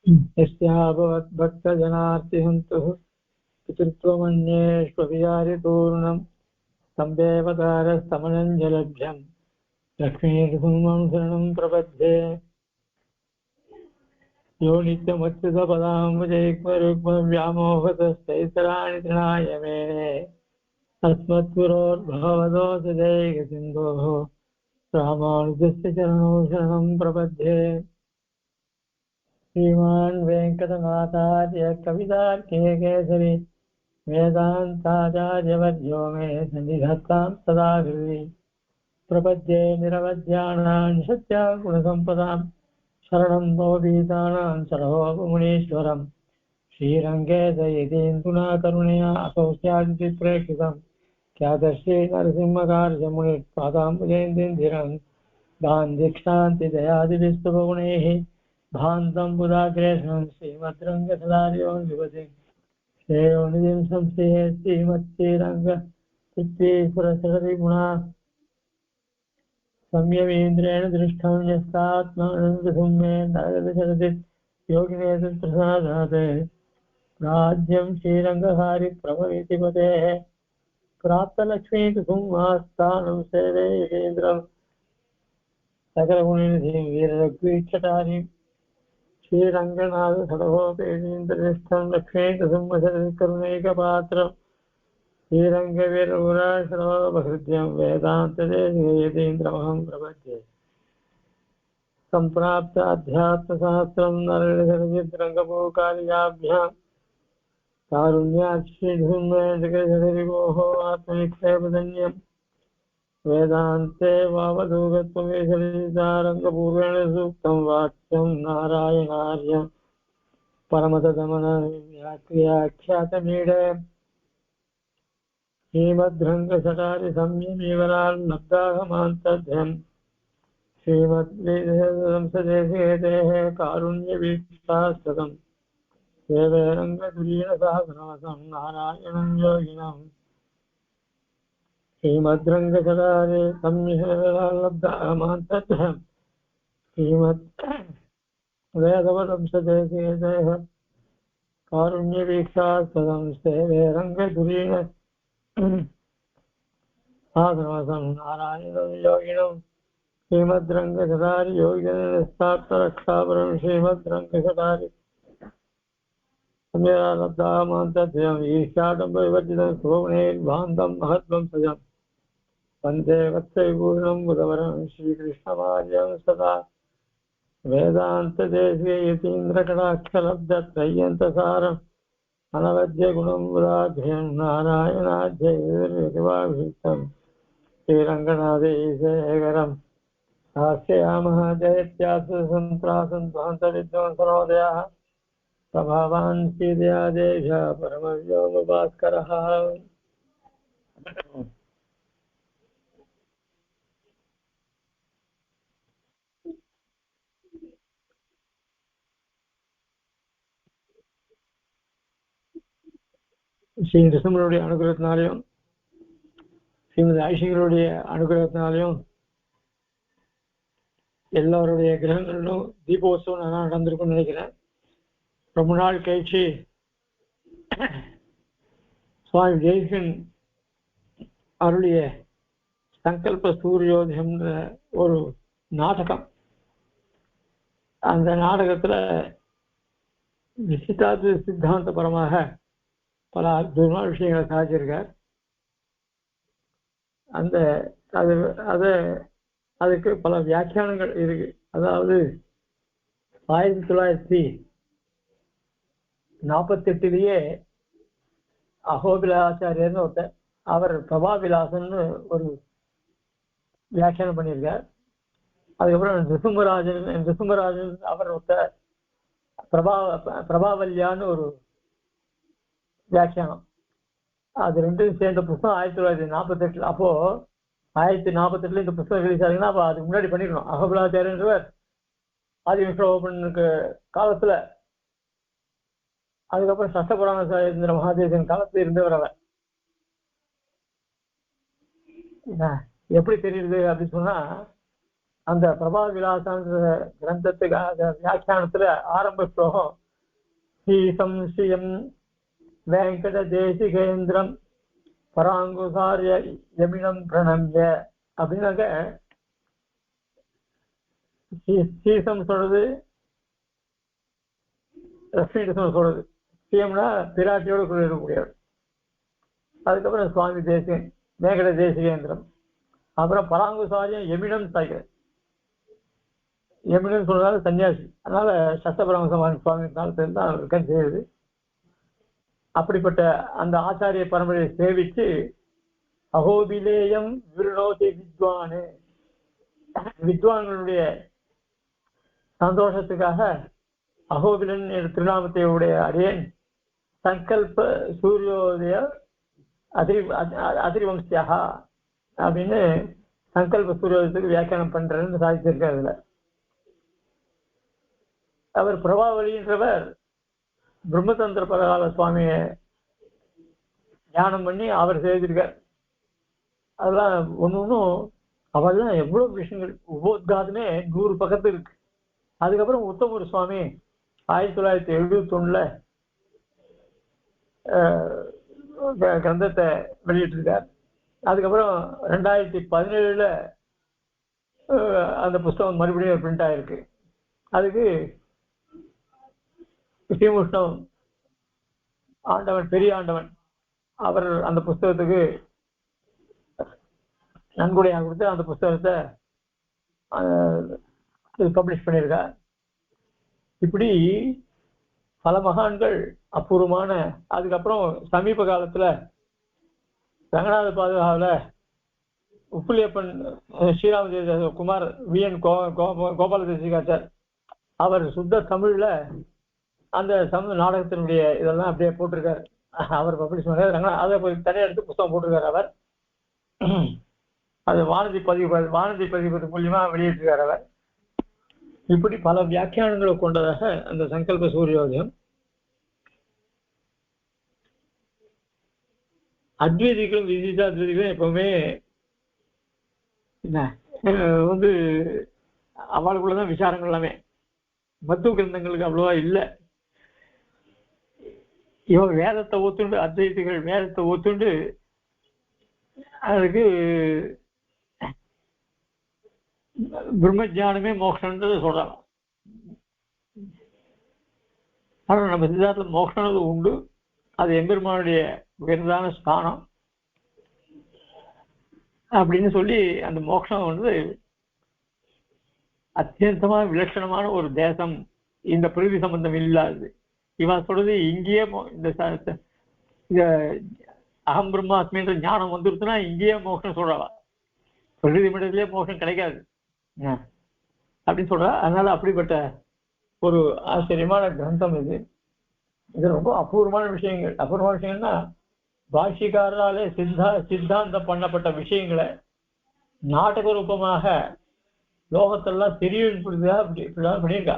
यस्याभवद्भक्तजनार्तिहन्तुः पितृत्वमन्येष्वभिचारितूर्णम् तं देवतारस्तमनञ्जलभ्यम् लक्ष्मीर्भुमं शरणं प्रपद्ये यो नित्यमच्युतपदाम्बुजैक्मरुक्मव्यामोहतस्तैतराणि तृणाय मेने अस्मद्गुरोर्भगवतोऽसदैकसिन्धोः रामानुजस्य चरणौ शरणं प्रपद्ये श्रीमान् वेङ्कटनाथार्य कवितार्के केसरी वेदान्ताचार्यवर्यो मे सन्निधत्तां सदा हृदि प्रपद्ये निरवध्यानां सत्यागुणसम्पदां शरणं भवभीतानां शरणोपमुनीश्वरम् श्रीरङ्गे दयितेन्दुना करुणया असौ स्यादिति प्रेक्षितम् ख्यातश्री नरसिंहकार्यमुनिपादाम्बुजेन्द्रं गान्धिक्षान्तिदयादिविस्तुगुणैः भान्तं बुधाग्रेशं श्रीमद्रङ्गसदार्यो विभते श्रेयोनिधिं संस्थेः श्रीमत्श्रीरङ्गपुत्रीश्वरसरदिगुणा संयमेन्द्रेण दृष्टं यस्तात्मानन्दसुम्मे नरगतिशरदि योगिने तत्प्रसादात् राज्यं श्रीरङ्गहारिप्रभवितिपतेः प्राप्तलक्ष्मीकुसुमास्थानं सेवे यतीन्द्रं सकलगुणनिधिं वीररघुवीक्षटारिं श्रीरङ्गनाथ सडभोपेन्द्रनिष्ठं लक्ष्मीकुसुमकरुणैकपात्रं श्रीरङ्गवीरपुराशरोपहृद्यं वेदान्तदेशिकयतीन्द्रमहं प्रपद्ये सम्प्राप्त अध्यात्मशास्त्रं नरहरिद्रङ्गपूकार्याभ्यां कारुण्याक्षिधूमेन्द्रगजरिभोः आत्मनिक्षेपधन्यं वेदान्ते वावधूगत्वमेशलितारङ्गपूर्वेण सूक्तं वाक्यं नारायणार्यं परमतदमनव्याख्यातमीडे श्रीमद्रङ्गसटारिसंयमीवराल्लब्धाहमान्तध्यं श्रीमद्वेदसंसदेशेतेः कारुण्यवीक्षास्ततं सेवे रङ्गधुरीणसहस्रवसं नारायणं योगिनम् श्रीमद्रङ्गसटारि संयमीवराल्लब्धाहमान्तध्यं श्रीमद्वेदसंसदेशेतेः कारुण्यवीक्षास्ततं सेवे रङ्गधुरीण साधनवसं नारायणं योगिनं श्रीमद्रङ्गसटारि योगिनस्तात्तरक्षापरं श्रीमद्रङ्गसटारि सम्यक् ईर्ष्याडम्बविवर्जितं सुभुवनैर्भान्तं महत्त्वं सजं वन्दे वत्सविभूषणं बुधवरं श्रीकृष्णमार्यं सदा वेदान्तदेशीयतीन्द्रकटाक्षलब्धत्रय्यन्तसारम् अनवद्य गुणं बुधाभ्यं नारायणाध्ययेर्यतिवाभिषिक्तं श्रीरङ्गनाथेशेखरं हास्यामः जयत्यासुसन्त्रासन्ध्वान्तविद्वांसनोदयाः प्रभावान् श्रीदयादेश परमव्योमभास्करः ஸ்ரீ நிருசிம்மனுடைய அனுகிரகத்தினாலையும் ஸ்ரீமதி ஐஷிங்கருடைய அனுகிரகத்தினாலையும் எல்லாருடைய கிரகங்களிலும் தீபோத்சவம் நல்லா நடந்திருக்கும்னு நினைக்கிறேன். ரொம்ப நாள் கழிச்சு சுவாமி ஜெய்சன் அவருடைய சங்கல்ப சூரியோதயம்ன்ற ஒரு நாடகம், அந்த நாடகத்துல விசிஷ்டாத்வைத சித்தாந்தபரமாக பல அற்புதமான விஷயங்களை சாதிச்சிருக்கார். அந்த அதுக்கு பல வியாக்கியானங்கள் இருக்கு. அதாவது 1948 அகோபிலாச்சாரியர்னு ஒருத்தர், அவர் பிரபாவிலாசன்னு ஒரு வியாக்கியானம் பண்ணியிருக்கார். அதுக்கப்புறம் நிருசிம்மராஜன் அவர் ஒருத்தர் பிரபாவல்யான்னு ஒரு வியாக்கியானம். அது ரெண்டும் சேர்ந்த புத்தகம் 1948. அப்போ 1948 இந்த புத்தகம் ரிலீஸ் ஆகுதுன்னா அப்போ அதுக்கு முன்னாடி பண்ணிக்கணும். அகோபிலாச்சாரியன்றவர் ஆதிவிஷ்ணோபனுக்கு காலத்துல, அதுக்கப்புறம் சஷ்டபுராண சாயந்திர மகாதேசன் காலத்துல இருந்தவர் அவர். எப்படி தெரியுது அப்படின்னு சொன்னா, அந்த பிரபா விலாசான்ற கிரந்தத்துக்கு வியாக்கியானத்துல ஆரம்ப ஸ்லோகம் ஸ்ரீ சம்ஸ்ரீயம் வெங்கட தேசிகேந்திரம் பராங்குசாரிய யமினம் பிரணம்ய அப்படின்னாக்க சீசம் சொல்றது லட்சுமி சொல்றது சிஎம்னா பிராட்டியோடு கூட இருக்கக்கூடியவர். அதுக்கப்புறம் சுவாமி தேசிகன் மேகட தேசிகேந்திரம், அப்புறம் பராங்குசாரியம் எமினம் சாய்கர். எமினம் சொல்றதால சன்னியாசி, அதனால சஸ்தபரமசமான சுவாமி காலத்துல தான் இருக்கன்னு செய்யுது. அப்படிப்பட்ட அந்த ஆச்சாரிய பரம்பரையை சேவிச்சு அகோபிலேயம் விருணோதி வித்வானு, வித்வான்களுடைய சந்தோஷத்துக்காக அகோபிலன் என்ற திருநாமத்தை உடைய அடியேன் சங்கல்ப சூரியோதய அதிரிவம்சியாக அப்படின்னு சங்கல்ப சூரியோதயத்துக்கு வியாக்கியானம் பண்றேன்னு சாதிச்சிருக்காரு. அதுல அவர் பிரபாவலின்றவர் பிரம்மதந்திர பரகால சுவாமிய தியானம் பண்ணி அவர் செய்திருக்கார். அதெல்லாம் ஒன்றும் அவெல்லாம் எவ்வளவு விஷயங்கள், உபோத்காதமே 100 பக்கத்து இருக்கு. அதுக்கப்புறம் உத்தமூர் சுவாமி 1971 கிரந்தத்தை வெளியிட்டிருக்கார். அதுக்கப்புறம் 2017 அந்த புஸ்தகம் மறுபடியும் பிரிண்ட் ஆயிருக்கு. அதுக்கு ஸ்ரீமுஷ்ணம் ஆண்டவன், பெரிய ஆண்டவன் அவர் அந்த புஸ்தகத்துக்கு நன்கொடையாக கொடுத்து அந்த புஸ்தகத்தை பப்ளிஷ் பண்ணியிருக்கார். இப்படி பல மகான்கள் அபூர்வமான. அதுக்கப்புறம் சமீப காலத்துல ரங்கநாத பாதுகாவில் உப்புலியப்பன் ஸ்ரீராம குமார் விஎன் கோபால தேசிகாச்சார் அவர் சுத்த தமிழ்ல அந்த நாடகத்தினுடைய இதெல்லாம் அப்படியே போட்டிருக்காரு. அவர் பப்ளிஷ் பண்ண ரங்கநாத அதை தனியாக எடுத்து புத்தகம் போட்டிருக்காரு. அவர் அது வானதி பதிப்பது மூலியமா வெளியிட்டிருக்கார் அவர். இப்படி பல வியாக்கியானங்களை கொண்டதாக அந்த சங்கல்ப சூரியோதயம். அத்வைதிகளும் விசிஷ்ட அத்வைதிகளும் எப்பவுமே வந்து அவளுக்குள்ளதான் விசாரங்கள் எல்லாமே. மத்துவ கிரந்தங்களுக்கு அவ்வளவா இல்லை. இவன் வேதத்தை ஒத்துண்டு, அத்வைதிகள் வேதத்தை ஒத்துண்டு அதுக்கு பிரம்மஜானமே மோட்சம்ன்றது சொல்றாங்க. ஆனா நம்ம சித்தாந்தத்துல மோட்சம்ன்றது உண்டு. அது எம்பெருமானுடைய உயர்ந்தான ஸ்தானம் அப்படின்னு சொல்லி அந்த மோட்சம் வந்து அத்தியந்தமா விலட்சணமான ஒரு தேசம், இந்த பிரதி சம்பந்தம் இல்லாது. இவன் சொல்றது இங்கேயே இந்த அகம் பிரம்மாஸ்மின்ற ஞானம் வந்துருச்சுன்னா இங்கேயே மோட்சம் சொல்றவா, பிரகிருதி மண்டலத்திலேயே மோட்சம் கிடைக்காது அப்படின்னு சொல்றா. அதனால அப்படிப்பட்ட ஒரு ஆச்சரியமான கிரந்தம் இது. இது ரொம்ப அபூர்வமான விஷயங்கள். அபூர்வமான விஷயங்கள்னா பாஷ்யக்காரராலே சித்தாந்தம் பண்ணப்பட்ட விஷயங்களை நாடக ரூபமாக லோகத்தெல்லாம் தெரியப்படுத்துதா இப்படிதான் பண்ணியிருக்கா.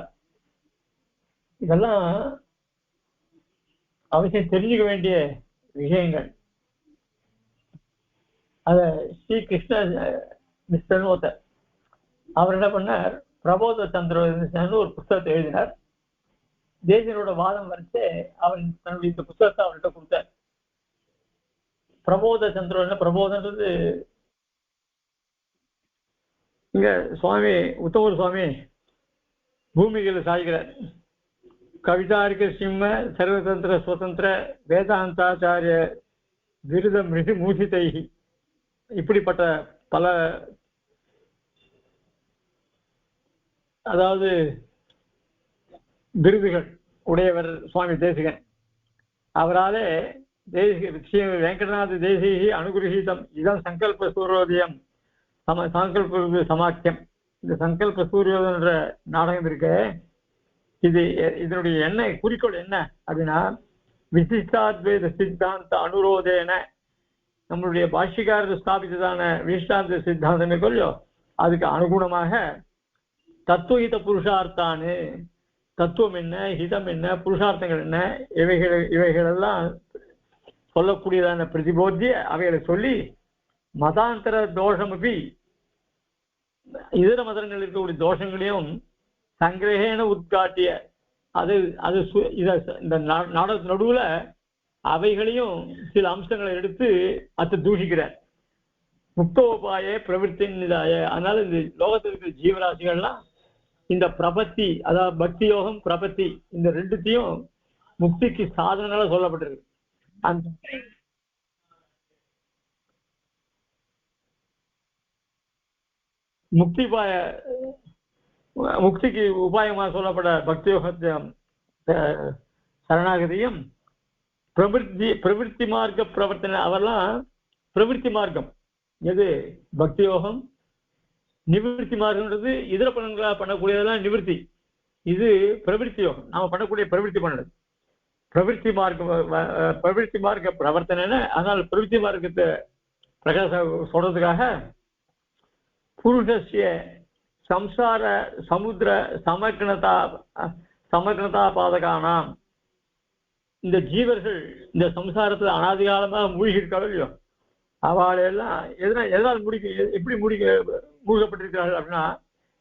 இதெல்லாம் அவசியம் தெரிஞ்சுக்க வேண்டிய விஷயங்கள். அத ஸ்ரீ கிருஷ்ண மிஸ்டர் ஒருத்தர் அவர் என்ன பண்ணார், பிரபோத சந்திர ஒரு புத்தகத்தை எழுதினார். தேசியனோட வாதம் வரைச்சு அவர் தன்னுடைய இந்த புத்தகத்தை அவர்கிட்ட கொடுத்தார். பிரபோத சந்திரன், பிரபோதன்றது இங்க சுவாமி உத்தமர் சுவாமி பூமிகளை சாய்கிறார். கவிதாரிக்க சிம்ம சர்வதந்திர சுதந்திர வேதாந்தாச்சாரிய விருத மிருதி மூசிதை, இப்படிப்பட்ட பல அதாவது விருதுகள் உடையவர் சுவாமி தேசிகன். அவராலே வெங்கடநாத தேசிகி அனுகிரகீதம் இதம் சங்கல்ப சூரியோதயம் சங்கல்ப சமாக்கியம். இந்த சங்கல்ப சூரியோதயம் என்ற நாடகம் இருக்கு. இதனுடைய என்ன குறிக்கோள் என்ன அப்படின்னா, விசிஷ்டாத்வைத சித்தாந்த அனுரோதேன நம்மளுடைய பாஷ்யக்காரர் ஸ்தாபித்ததான விசிஷ்டாத்வைத சித்தாந்தமே கொள்ளியோ அதுக்கு அனுகுணமாக தத்துவஹித புருஷார்த்தானு, தத்துவம் என்ன, ஹிதம் என்ன, புருஷார்த்தங்கள் என்ன, இவைகளெல்லாம் சொல்லக்கூடியதான பிரதிபோத்திய அவைகளை சொல்லி மதாந்தர தோஷமபி இதர மதங்கள் இருக்கக்கூடிய தோஷங்களையும் சங்கிரகேன உட்காட்டிய அது அது இந்த நாடகத்து நடுவுல அவைகளையும் சில அம்சங்களை எடுத்து அதை தூஷிக்கிறார். முக்தோபாய பிரவருத்தின் இதாய. அதனால இந்த லோகத்தில் இருக்கிற ஜீவராசிகள்லாம் இந்த பிரபத்தி, அதாவது பக்தி யோகம் பிரபத்தி, இந்த ரெண்டுத்தையும் முக்திக்கு சாதனங்களா சொல்லப்பட்டிருக்கு. அந்த முக்திக்கு உபாயமாக சொல்லப்பட பக்தி யோகத்தையும் சரணாகதியும் பிரவிற்த்தி மார்க்க பிரவர்த்தனை. அவர்லாம் பிரவிற்த்தி மார்க்கம் எது? பக்தி யோகம். நிவிற்த்தி மார்க்கம்ன்றது இதர பலன்களா பண்ணக்கூடியதெல்லாம் நிவிற்த்தி. இது பிரவிற்த்தி யோகம், நாம பண்ணக்கூடிய பிரவிற்த்தி பண்ணது. பிரவிற்த்தி மார்க்க பிரவர்த்தனை. அதனால பிரவிற்த்தி மார்க்கத்தை பிரகாச சொல்றதுக்காக புருஷஸ்ய சம்சார சமுத்திர சமக்னதா பாதகானாம், இந்த ஜீவர்கள் இந்த சம்சாரத்துல அனாதிகாலமாக மூழ்கி இருக்காளோ இல்லையோ, அவளையெல்லாம் எதனால் எப்படி மூழ்கப்பட்டிருக்கிறார்கள் அப்படின்னா,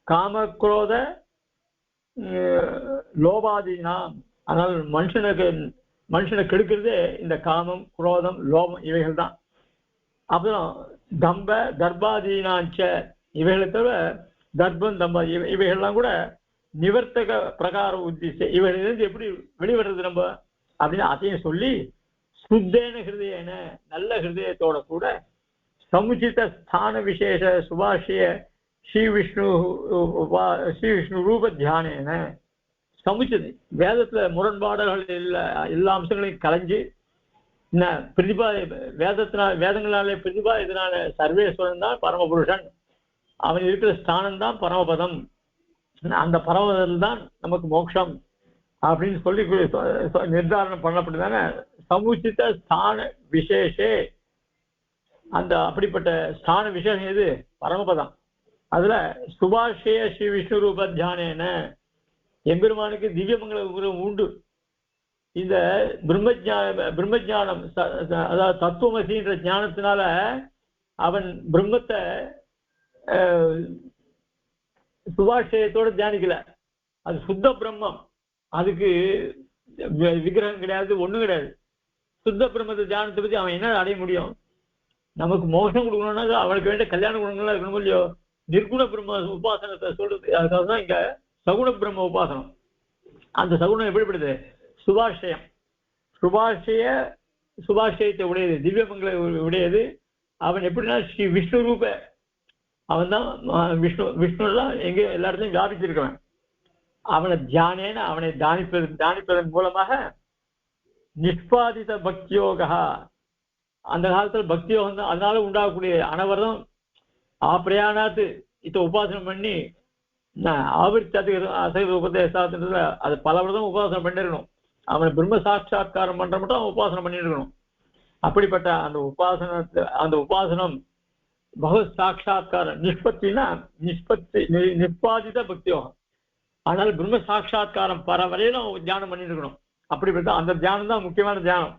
காமக்ரோத லோபாதீனாம். அதனால் மனுஷனை கெடுக்கிறதே இந்த காமம், குரோதம், லோபம் இவைகள் தான். அப்புறம் தம்ப தர்பாதீனாஞ்ச, இவைகளை தவிர தர்பம் தம்ப இவைகள்லாம் கூட நிவர்த்தக பிரகார உத்திசை, இவைகளிலிருந்து எப்படி வெளிவடுறது நம்ம அப்படின்னு அதையும் சொல்லி, சுத்தேன ஹிருதயன, நல்ல ஹிருதயத்தோட கூட சமுச்சித ஸ்தான விசேஷ சுபாஷிய ஸ்ரீ விஷ்ணு ரூப தியானேன சமுச்சித, வேதத்துல முரண்பாடுகள் எல்லா அம்சங்களையும் கலைஞ்சு வேதங்களாலே பிரதிபா இதனால சர்வேஸ்வரன் தான் பரமபுருஷன், அவன் இருக்கிற ஸ்தானம் தான் பரமபதம், அந்த பரமபதத்தில் தான் நமக்கு மோட்சம் அப்படின்னு சொல்லி நிர்தாரணம் பண்ணப்பட்டதான சமுச்சித ஸ்தான விசேஷே. அந்த அப்படிப்பட்ட ஸ்தான விசேஷம் எது? பரமபதம். அதுல சுபாஷய ஸ்ரீ விஷ்ணு ரூப தியானேன, எம்பெருமானுக்கு திவ்யமங்கல உருவம் உண்டு. இந்த பிரம்மஜானம், அதாவது தத்துவமசின்ற ஞானத்தினால அவன் பிரம்மத்தை சுபாஷயத்தோட தியானிக்கல, அது சுத்த பிரம்மம், அதுக்கு விக்கிரகம் கிடையாது, ஒண்ணும் கிடையாது. சுத்த பிரம்மத்தை தியானத்தை பத்தி அவன் என்ன அடைய முடியும்? நமக்கு மோசம் கொடுக்கணும்னா அவனுக்கு வேண்டிய கல்யாண குணங்கள்லாம் இருக்கணும் இல்லையோ. நிர்குண பிரம்ம உபாசனத்தை சொல்றது, அதுக்காக தான் இங்க சகுண பிரம்ம உபாசனம். அந்த சகுணம் எப்படிப்படுது? சுபாஷயம். சுபாஷயத்தை உடையது, திவ்யமங்களை உடையது. அவன் எப்படின்னா ஸ்ரீ விஷ்ணு ரூப, அவன் தான் விஷ்ணுலாம் எங்க எல்லா இடத்துலையும் வியாபிச்சிருக்கவன். அவனை தியானேன, அவனை தியானிப்பதன் மூலமாக நிஷ்பாதித பக்தியோகா, அந்த காலத்துல பக்தி யோகம் தான். அதனால உண்டாகக்கூடிய அனவரதம் ஆப்பிரயாணாத்து இதை உபாசனம் பண்ணி ஆவர்த்தி அசைவ உபதேசத்துல அது பல விரதம் உபாசனம் பண்ணிருக்கணும். அவனை பிரம்ம சாட்சா்காரம் பண்ற மட்டும் அவன் உபாசனம் பண்ணிட்டு இருக்கணும். அப்படிப்பட்ட அந்த உபாசனம் பகவத் சாட்சா்காரம் நிஷ்பாதித பக்தி யோகம். அதனால பிரம்ம சாட்சா்காரம் பர வரையிலும் அவன் தியானம் பண்ணிட்டு இருக்கணும். அப்படிப்பட்ட அந்த தியானம் தான் முக்கியமான தியானம்.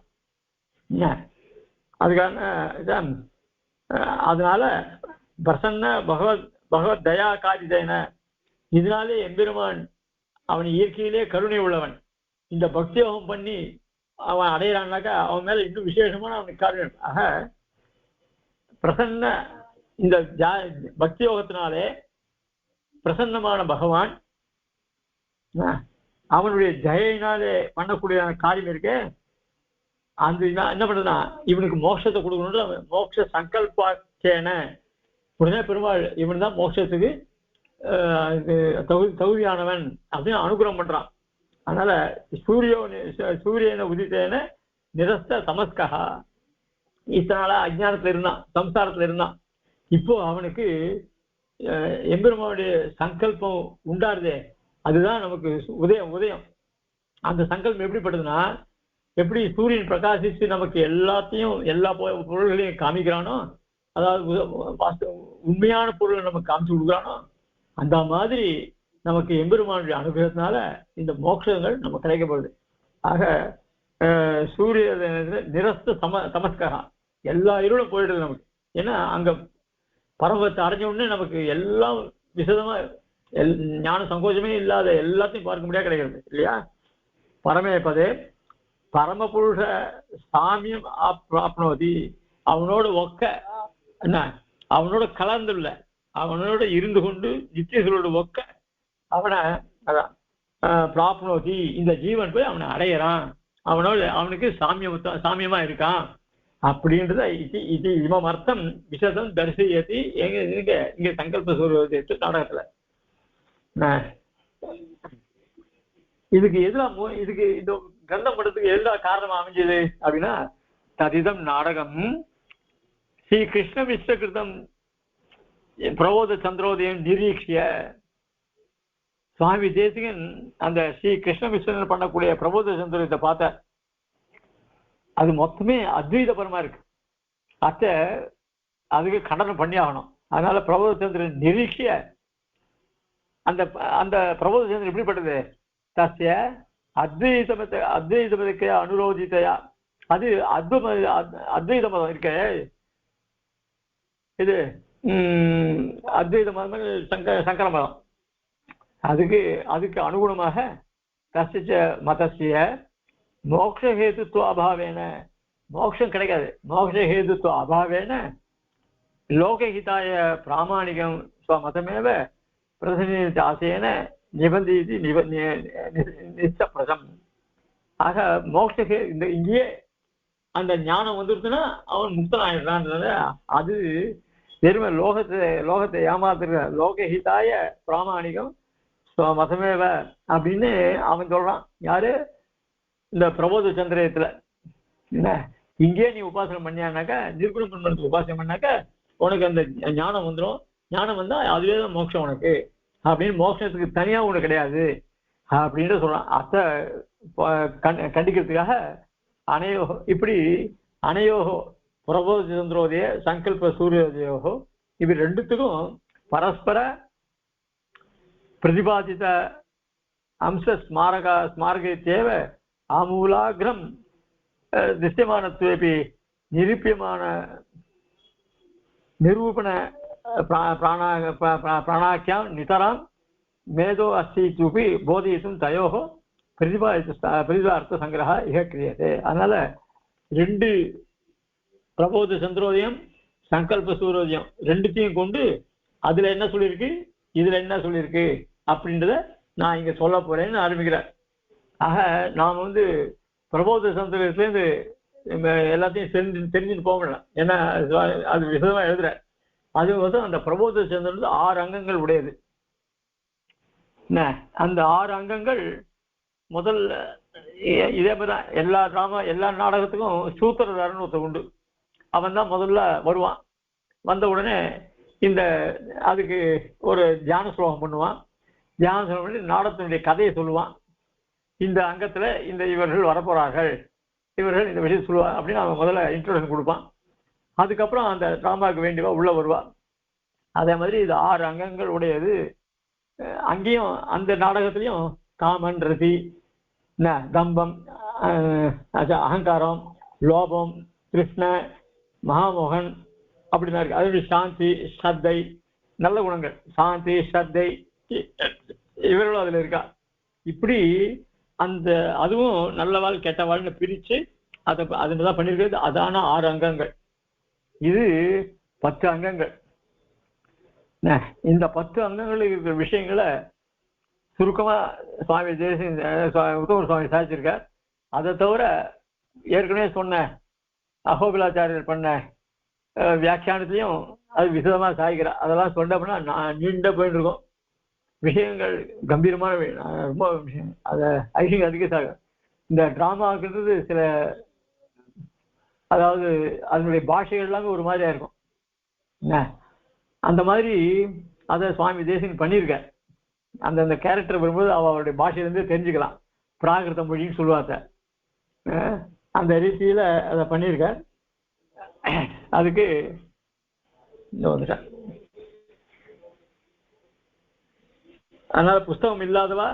அதுக்கான அதனால பிரசன்ன பகவத் தயா காரிதேன, இதனாலே எம்பெருமான் அவன் இயற்கையிலே கருணை உள்ளவன். இந்த பக்தி யோகம் பண்ணி அவன் அடையிறான்னாக்கா அவன் மேல இன்னும் விசேஷமான அவனுக்கு காரணம். ஆக பிரசன்ன இந்த பக்தி யோகத்தினாலே பிரசன்னமான பகவான் அவனுடைய ஜெயினாலே பண்ணக்கூடிய காரியம் இருக்கு. அந்த என்ன பண்றதுன்னா இவனுக்கு மோட்சத்தை கொடுக்கணும்னு மோட்ச சங்கல்பாச்சேன உடனே பெருமாள் இவன் தான் மோட்சத்துக்கு தகுதியானவன் அப்படின்னு அனுகிரகம் பண்றான். அதனால சூரியனை உதித்தேன நிரஸ்த தமஸ்கா, இத்தனால அஜ்ஞானத்துல இருந்தான், சம்சாரத்துல இருந்தான். இப்போ அவனுக்கு எம்பெருமானுடைய சங்கல்பம் உண்டாருதே, அதுதான் நமக்கு உதயம். அந்த சங்கல்பம் எப்படிப்பட்டதுன்னா, எப்படி சூரியன் பிரகாசிச்சு நமக்கு எல்லாத்தையும் எல்லா பொருள்களையும் காமிக்கிறானோ, அதாவது உண்மையான பொருளை நமக்கு காமிச்சு கொடுக்குறானோ, அந்த மாதிரி நமக்கு எம்பெருமானுடைய அனுகிரகத்தினால இந்த மோட்சங்கள் நம்ம கிடைக்கப்படுது. ஆக சூரிய நிரஸ்த தமஸ்கரா, எல்லா இருளும் போயிடுது நமக்கு. ஏன்னா அங்க பரமத்தை அடைஞ்ச உடனே நமக்கு எல்லாம் விசதமா ஞான சங்கோச்சமே இல்லாத எல்லாத்தையும் பார்க்க முடியாது கிடைக்கிறது இல்லையா. பரமேபதே பரமபுருஷ சாமியம் ஆப்னோதி, அவனோட ஒக்க என்ன, அவனோட கலந்துள்ள, அவனோட இருந்து கொண்டு நித்தியர்களோட ஒக்க அவனை பிராப்னோதி, இந்த ஜீவன் போய் அவனை அடையிறான், அவனோட அவனுக்கு சாமியமா இருக்கான் அப்படின்றத இது இமம் அர்த்தம் விசதம் தரிசயத்தி இங்க சங்கல்ப சூரிய நாடகத்துல. இதுக்கு எதிராக இதுக்கு இந்த கிரந்தம் படத்துக்கு எதிராக காரணமா அமைஞ்சது அப்படின்னா, ததிதம் நாடகம் ஸ்ரீ கிருஷ்ண விஸ்வகிருதம் பிரபோத சந்திரோதயம் நிரீட்சிய. சுவாமி தேசிகன் அந்த ஸ்ரீ கிருஷ்ண விஸ்வன் பண்ணக்கூடிய பிரபோத சந்திரோதயத்தை பார்த்த, அது மொத்தமே அத்வைதபரமா இருக்கு. அதுக்கு கண்டனம் பண்ணி ஆகணும். அதனால பிரபோத சந்திரன் நிரீட்சிய, அந்த அந்த பிரபோத சந்திரன் எப்படிப்பட்டது, தஸ்ய அத்வைதமதுக்கு அனுரோதித்தையா, அது அத்வைத மதம் இருக்க, இது அத்வைத மதம் சங்கர மதம், அதுக்கு அனுகுணமாக தஸ்ய மதஸ்ய மோக்ஷஹேதுத்துவ அபாவேன, மோட்சம் கிடைக்காது, மோக்ஷஹேதுத்துவ அபாவேன லோகஹிதாய பிராமாணிகம் ஸ்வமதமேவ பிரதிநிதாசேன நிபந்தி நிச்சப்பிரதம். ஆக மோட்ச இந்த இங்கேயே அந்த ஞானம் வந்துருச்சுன்னா அவன் முக்தன் ஆயிடுறான்றத, அது வெறுமை லோகத்தை ஏமாத்துற லோகஹிதாய பிராமாணிகம் மதமேவ அப்படின்னு அவன் சொல்றான். யாரு, இந்த பிரபோத சந்திரயத்துல. என்ன, இங்கேயே நீ உபாசனை பண்ணியானாக்கா, நிர்குண பிரம்மத்துக்கு உபாசனை பண்ணாக்கா உனக்கு அந்த ஞானம் வந்துடும். ஞானம் வந்தா அதுவே தான் மோட்சம் உனக்கு அப்படின்னு, மோட்சத்துக்கு தனியா ஒண்ணு கிடையாது அப்படின்னு சொல்றான். அத்தை கண்டிக்கிறதுக்காக அனையோகோ, இப்படி அனையோகோ பிரபோத சந்திரோதய சங்கல்ப சூரியோதயோகோ, இது ரெண்டுத்துக்கும் பரஸ்பர பிரதிபாதித்த அம்ச ஸ்மாரகத்தேவ ஆமூலாகிரம் திஷ்யமானத்வேபி நிரூபியமான நிரூபண பிராணாக்கியாம் நிதராம் மேதோ அஸ்தி போதித்தும் தயோகோ பிரதிபார்த்த சங்கிரகா இக கிரியதே. அதனால ரெண்டு பிரபோத சந்திரோதயம் சங்கல்ப சூரோதயம் ரெண்டுத்தையும் கொண்டு அதுல என்ன சொல்லியிருக்கு, இதுல என்ன சொல்லியிருக்கு அப்படின்றத நான் இங்க சொல்ல போறேன்னு ஆரம்பிக்கிறேன். ஆக நாம் பிரபோத சந்திரத்திலேருந்து எல்லாத்தையும் தெரிஞ்சுட்டு போக முடியல, ஏன்னா அது விதமா எழுதுற. அது அந்த பிரபோத சந்திரன் 6 அங்கங்கள் உடையது. அந்த 6 அங்கங்கள் முதல்ல இதே மாதிரிதான் எல்லா நாடகத்துக்கும் சூத்திரதாரன் ஒருத்தர் உண்டு. அவன் தான் முதல்ல வருவான். வந்த உடனே அதுக்கு ஒரு தியான ஸ்லோகம் பண்ணுவான். தியான ஸ்லோகம் பண்ணி நாடகத்தினுடைய கதையை சொல்லுவான். இந்த அங்கத்துல இவர்கள் வரப்போறார்கள், இவர்கள் இந்த விஷயம் சொல்லுவாங்க அப்படின்னு அவன் முதல்ல இன்ட்ரோடக்ஷன் கொடுப்பான். அதுக்கப்புறம் அந்த டிராமாவுக்கு வேண்டியவா உள்ள வருவா. அதே மாதிரி இது 6 அங்கங்கள் உடையது. அங்கேயும் அந்த நாடகத்திலையும் காமன், ரதி, தம்பம், அகங்காரம், லோபம், கிருஷ்ண, மகாமோகன் அப்படின்னா இருக்கு. அது சாந்தி, ஸ்ரத்தை, நல்ல குணங்கள், சாந்தி, ஸ்ரத்தை, இவர்களும் அதுல இருக்கா. இப்படி அதுவும் நல்லவாள் கெட்டவாள்னு பிரிச்சு அதுதான் பண்ணிருக்கிறது. அதான 6 அங்கங்கள். இது 10 அங்கங்கள். இந்த 10 அங்கங்களுக்கு இருக்கிற விஷயங்களை சுருக்கமா சுவாமி உத்தம சுவாமி சாதிச்சிருக்கார். அதை தவிர ஏற்கனவே சொன்ன அகோபிலாச்சாரியர் பண்ண வியாக்கியானத்திலையும் அது விசதமா சாதிக்கிறார். அதெல்லாம் சொன்னோம்னா நான் நீண்ட போயிட்டு இருக்கோம். விஷயங்கள் கம்பீரமான ரொம்ப விஷயம், அதை ஐசியம் அதிக சாகும். இந்த டிராமாவுக்குன்றது சில, அதாவது அதனுடைய பாஷைகள் எல்லாமே ஒரு மாதிரியா இருக்கும். அந்த மாதிரி அதை சுவாமி தேசிகன் பண்ணியிருக்கார். அந்த கேரக்டர் வரும்போது அவருடைய பாஷையிலேருந்து தெரிஞ்சுக்கலாம். பிராகிருத மொழின்னு சொல்லுவாங்க. அந்த ரீதியில அதை பண்ணியிருக்கார். அதுக்கு வந்துட்டேன். அதனால புஸ்தகம் இல்லாதவா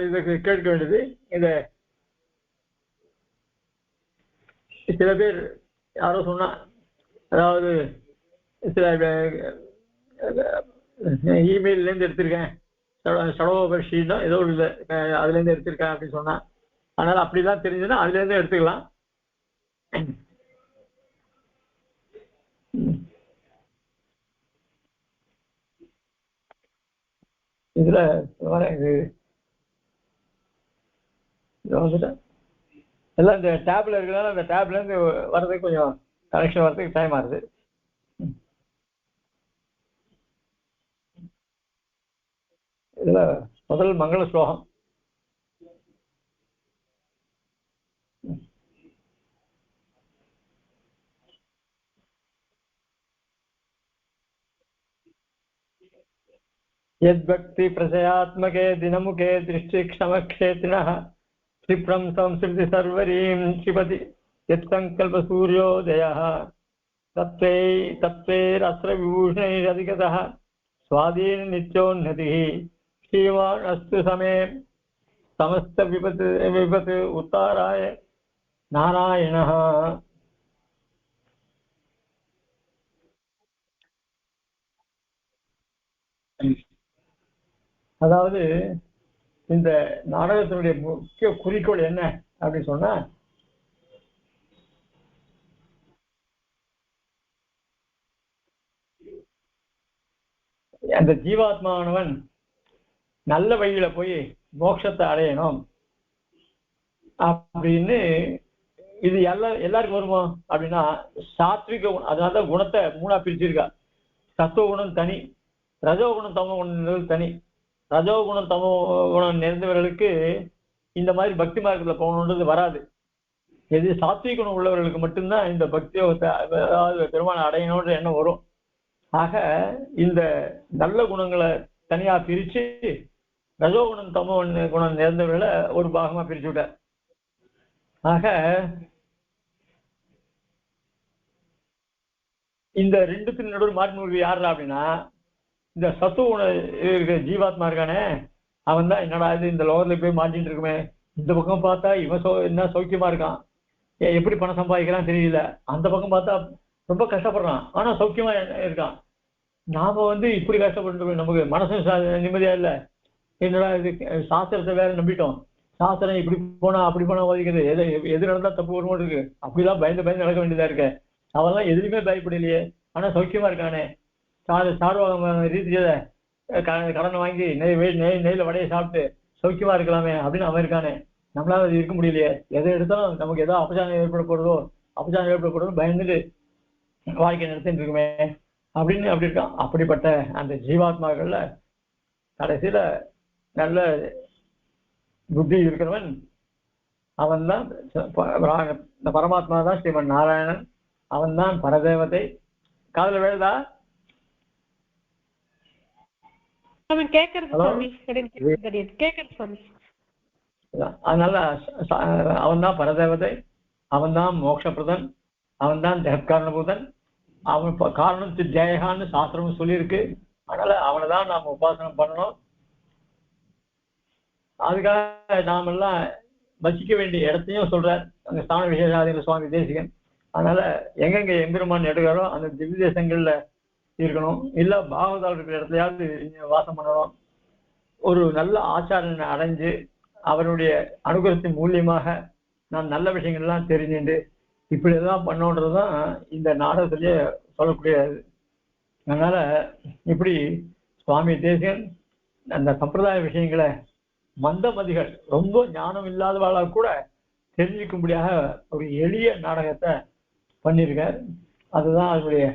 இதுக்கு கேட்க வேண்டியது. இந்த சில பேர் யாரோ சொன்னா அதாவது சில இமெயிலேருந்து எடுத்திருக்கேன், சடோபர்ஷின்னா ஏதோ ஒரு இல்லை அதுலேருந்து எடுத்திருக்கேன் அப்படின்னு சொன்னான். அதனால் அப்படிலாம் தெரிஞ்சுன்னா அதுலேருந்து எடுத்துக்கலாம். இதில் வர இது வந்துட்டு எல்லாம் இந்த டேப்ல இருக்கிறதால அந்த டேப்லேருந்து வர்றதுக்கு கொஞ்சம் கனெக்ஷன் வர்றதுக்கு டைம் ஆகுது. இதில் முதல் மங்கள ஸ்லோகம். यद्भक्ति प्रचयात्मके दिनमुखे दृष्टिक्षमक्षेत्रिणः क्षिप्रं संसृति सर्वरीं क्षिपति यत्सङ्कल्पसूर्योदयः तत्त्वैरस्रविभूषणैरधिगतः स्वाधीननित्योन्नतिः श्रीमान् अस्तु समे समस्त विपत् उत्ताराय नारायणः. அதாவது இந்த நாடகத்தினுடைய முக்கிய குறிக்கோள் என்ன அப்படின்னு சொன்னா, அந்த ஜீவாத்மானவன் நல்ல வழியில போய் மோட்சத்தை அடையணும் அப்படின்னு. இது எல்லாருக்கும் வருமா அப்படின்னா, சாத்விக குணம், அதனாலதான் குணத்தை மூணா பிரிச்சிருக்கா. சத்துவ குணம் தனி, ரஜோகுணம் தமோ குணம் தனி. ரஜோகுணம் தமோ குணம் நிறைந்தவர்களுக்கு இந்த மாதிரி பக்தி மார்க்கத்துல போகணுன்றது வராது. எது சாத்விக குணம் உள்ளவர்களுக்கு மட்டும்தான் இந்த பக்தியோகத்தை, அதாவது பெருமானை அடையணுன்ற எண்ணம் வரும். ஆக இந்த நல்ல குணங்களை தனியா பிரிச்சு ரஜோகுணம் தமோ குணம் நிறைந்தவர்களை ஒரு பாகமா பிரிச்சு விட்டார். ஆக இந்த ரெண்டுத்தின் நடுவில் மாற்றினு யாருடா அப்படின்னா, இந்த சத்துவ குண ஜீவாத்மா இருக்கானே அவன் தான் என்னடா இது இந்த லோகத்துல போய் மாட்டின்னு இருக்குமே, இந்த பக்கம் பார்த்தா இவன் என்ன சௌக்கியமா இருக்கான், எப்படி பணம் சம்பாதிக்கிறான் தெரியல, அந்த பக்கம் பார்த்தா ரொம்ப கஷ்டப்படுறான் ஆனா சௌக்கியமா இருக்கான், நாம இப்படி கஷ்டப்பட்டு நமக்கு மனசு நிம்மதியா இல்லை, என்னடா இது சாஸ்திரத்தை வேற நம்பிட்டோம், சாஸ்திரம் இப்படி போனா அப்படி போனா ஒதுக்குது, எது நடந்தா தப்பு வருமோ இருக்கு, அப்படிலாம் பயந்து நடக்க வேண்டியதா இருக்கு. அவெல்லாம் எதுலையுமே பயப்படலையே ஆனா சௌக்கியமா இருக்கானே, சாடுவாங்க ரீதியில கடன் வாங்கி நெய்ல வடையை சாப்பிட்டு சௌக்கியமா இருக்கலாமே அப்படின்னு அவன் இருக்கானே, நம்மளால அது இருக்க முடியலையே, எதை எடுத்தாலும் நமக்கு ஏதோ அபச்சாரம் ஏற்படப்படுறதோ பயந்துட்டு வாழ்க்கை நடத்திட்டு இருக்குமே அப்படின்னு அப்படி இருக்கான். அப்படிப்பட்ட அந்த ஜீவாத்மாக்கள்ல கடைசியில நல்ல புத்தி இருக்கிறவன் அவன் தான் இந்த பரமாத்மா தான் ஸ்ரீமன் நாராயணன், அவன் தான் பரதேவதை. காதல வேணுதா? அதனால அவன் தான் பரதேவதை, அவன் தான் மோட்சப்பிரதன், அவன் தான் ஜெகத்காரணபூதன், அவன் காரணம் ஜெயகான்னு சாஸ்திரமும் சொல்லியிருக்கு. அதனால அவனை தான் நாம் உபாசனம் பண்ணணும். அதுக்காக நாமெல்லாம் வசிக்க வேண்டிய இடத்தையும் சொல்றார் அங்க ஸ்தான விசேஷாதிகள் சுவாமி தேசிகன். அதனால எங்கெங்க எம்பெருமான் எடுக்கிறாரோ அந்த திவ்ய தேசங்கள்ல இருக்கணும், இல்ல பாகவதால் இருக்கிற இடத்துலயாவது வாசம் பண்ணணும். ஒரு நல்ல ஆச்சாரனை அடைஞ்சு அவருடைய அனுகிரகத்தின் மூலியமாக நாம் நல்ல விஷயங்கள்லாம் தெரிஞ்சுட்டு இப்படிதான் பண்ணோன்றதுதான் இந்த நாடகத்திலேயே சொல்லக்கூடியது. அதனால இப்படி சுவாமி தேசிகன் அந்த சம்பிரதாய விஷயங்களை மந்தமதிகள் ரொம்ப ஞானம் இல்லாதவர்களால் கூட தெரிஞ்சுக்கும்படியாக ஒரு எளிய நாடகத்தை பண்ணியிருக்கார். அதுதான் அதனுடைய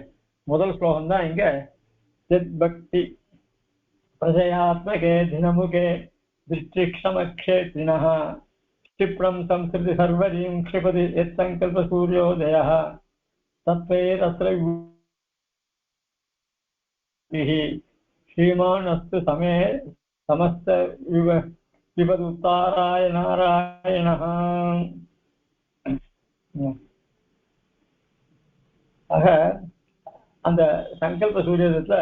முதல் ஸ்லோகம் தான் இங்க. பக்தி பிரஜயாத்மகே தினமுகே திருஷ்டிக்ஷமக்ஷேத்ரிணः क्षिप्रं संसृति सर्वरीं क्षिपति यत्सङ्कल्प सूर्योदयः तत्त्वैरस्र श्रीमान् अस्तु समे समस्त विपदुत्ताराय नारायणः. ஆக அந்த சங்கல்ப சூரியோதயத்துல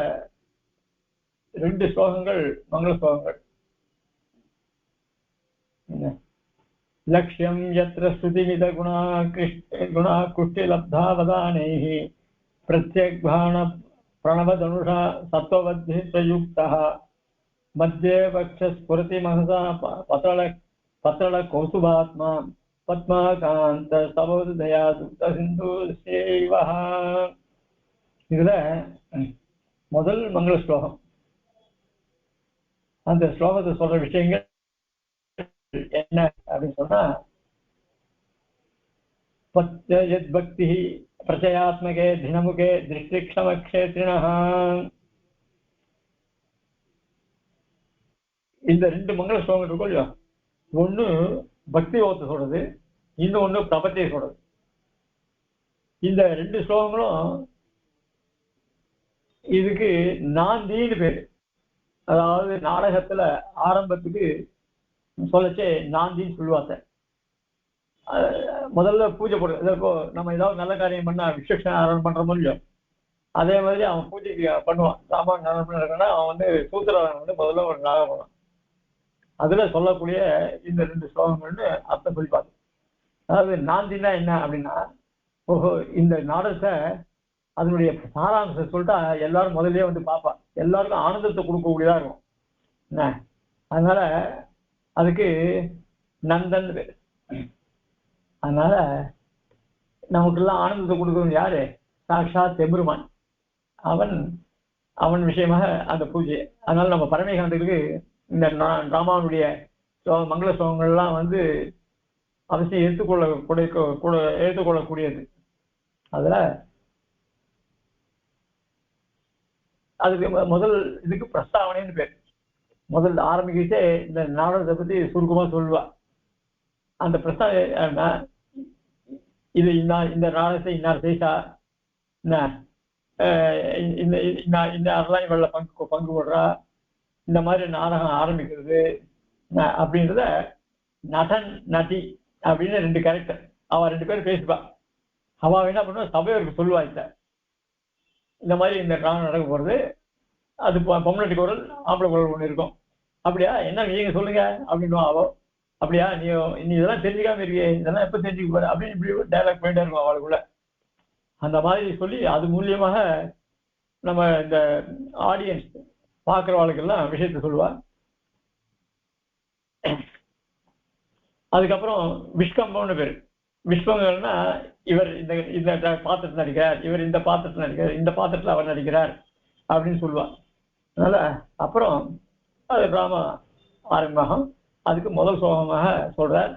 2 ஸ்லோகங்கள் மங்கள ஸ்லோகங்கள். லக்ஷ்யம் யத்ர ஸ்ருதிமித குணா குஷ்டி லப்தா வதானைஹ प्रत्यग्भाण प्रणवधनुषा सत्त्ववद्भिः प्रयुक्तः मध्ये वक्षस्फुरति महसा पत्रलकौस्तुभात्मा पद्माकान्त सबोधया सिन्धुसेवः. இதுல முதல் மங்கள ஸ்லோகம். அந்த ஸ்லோகத்தை சொல்ற விஷயங்கள் என்ன அப்படின்னு சொன்னா, பக்தி பிரச்சயாத்மகே தினமுகே திருஷ்டிக்ஷமக்ஷேத்ரிணः. இந்த ரெண்டு மங்கள ஸ்லோகம் இருக்கும் இல்லையா, ஒண்ணு பக்தி யோகத்தை சொல்றது, இன்னொன்னு பிரபத்தியை சொல்றது. இந்த ரெண்டு ஸ்லோகங்களும் இதுக்கு நாந்தின்னு பேரு. அதாவது நாடகத்துல ஆரம்பத்துக்கு சொல்லச்சே நாந்தின்னு சொல்லுவாங்க. முதல்ல பூஜை போடுறது, இப்போ நம்ம ஏதாவது நல்ல காரியம் பண்ணா விசேஷம் பண்றோமோ இல்லையோ, அதே மாதிரி அவன் பூஜைக்கு பண்ணுவான். சாமான் நடனா அவன் வந்து சூத்திரன் வந்து முதல்ல ஒரு நாடகம் பண்ணுவான். அதுல சொல்லக்கூடிய இந்த ரெண்டு ஸ்லோகங்கள்னு அர்த்தம் சொல்லிப்பாங்க. அதாவது நாந்தின்னா என்ன அப்படின்னா, ஓஹோ இந்த நாடகத்தை அதனுடைய சாராம்சத்தை சொல்லிட்டா எல்லாரும் முதல்லயே வந்து பார்ப்பா, எல்லாருக்கும் ஆனந்தத்தை கொடுக்கக்கூடியதா இருக்கும் என்ன. அதனால அதுக்கு நந்தன் பேரு. அதனால நமக்கெல்லாம் ஆனந்தத்தை கொடுக்கறது யாரு? சாட்சாத் எம்பெருமான். அவன் விஷயமாக அந்த பூஜை. அதனால நம்ம பரமேகாந்தத்துக்கு இந்த ராமானுடைய மங்கள ஸ்லோகங்கள்லாம் வந்து அவசியம் ஏற்றுக்கொள்ளக்கூடியது. அதுல அதுக்கு முதல் இதுக்கு பிரஸ்தாவனைன்னு பேர். முதல் ஆரம்பிக்கிட்டே இந்த நாடகத்தை பத்தி சுருக்கமா சொல்லுவா. அந்த பிரஸ்தாவனை இது இந்த நாடகத்தை இன்னார் செய்தா, இன்னாரெல்லாம் இவள பங்கு போடுறா, இந்த மாதிரி நாடகம் ஆரம்பிக்கிறது அப்படின்றத நடன் நடி அப்படின்னு ரெண்டு கேரக்டர் அவ ரெண்டு பேரும் பேசுவா. அவ என்ன பண்ணுவா, சபையோருக்கு சொல்லுவா இந்த மாதிரி இந்த டிராமா நடக்க போறது. அது பொம்மநாட்டி குரல் ஆம்பளை குரல் ஒண்ணு இருக்கும். அப்படியா, என்ன நீங்க சொல்லுங்க அப்படின்னு அவோ. அப்படியா, நீ இதெல்லாம் தெரிஞ்சுக்காம இருக்கியே, இதெல்லாம் எப்ப தெரிஞ்சுக்க போற அப்படின்னு இப்படி டைலாக் போயிட்டே இருக்கும் அவளுக்குள்ள. அந்த மாதிரி சொல்லி அது மூலியமாக நம்ம இந்த ஆடியன்ஸ் பார்க்குறவாளுக்கெல்லாம் விஷயத்த சொல்லுவா. அதுக்கப்புறம் விஷ்கம்பம்னு பேரு. விஸ்வங்கள்னா இவர் இந்த பாத்திரத்தில் நடிக்கிறார், இவர் இந்த பாத்திரத்தில் நடிக்கிறார், இந்த பாத்திரத்தில் அவர் நடிக்கிறார் அப்படின்னு சொல்லுவார். அதனால அப்புறம் அது டிராமா ஆரம்பமாகும். அதுக்கு முதல் சோகமாக சொல்றார்,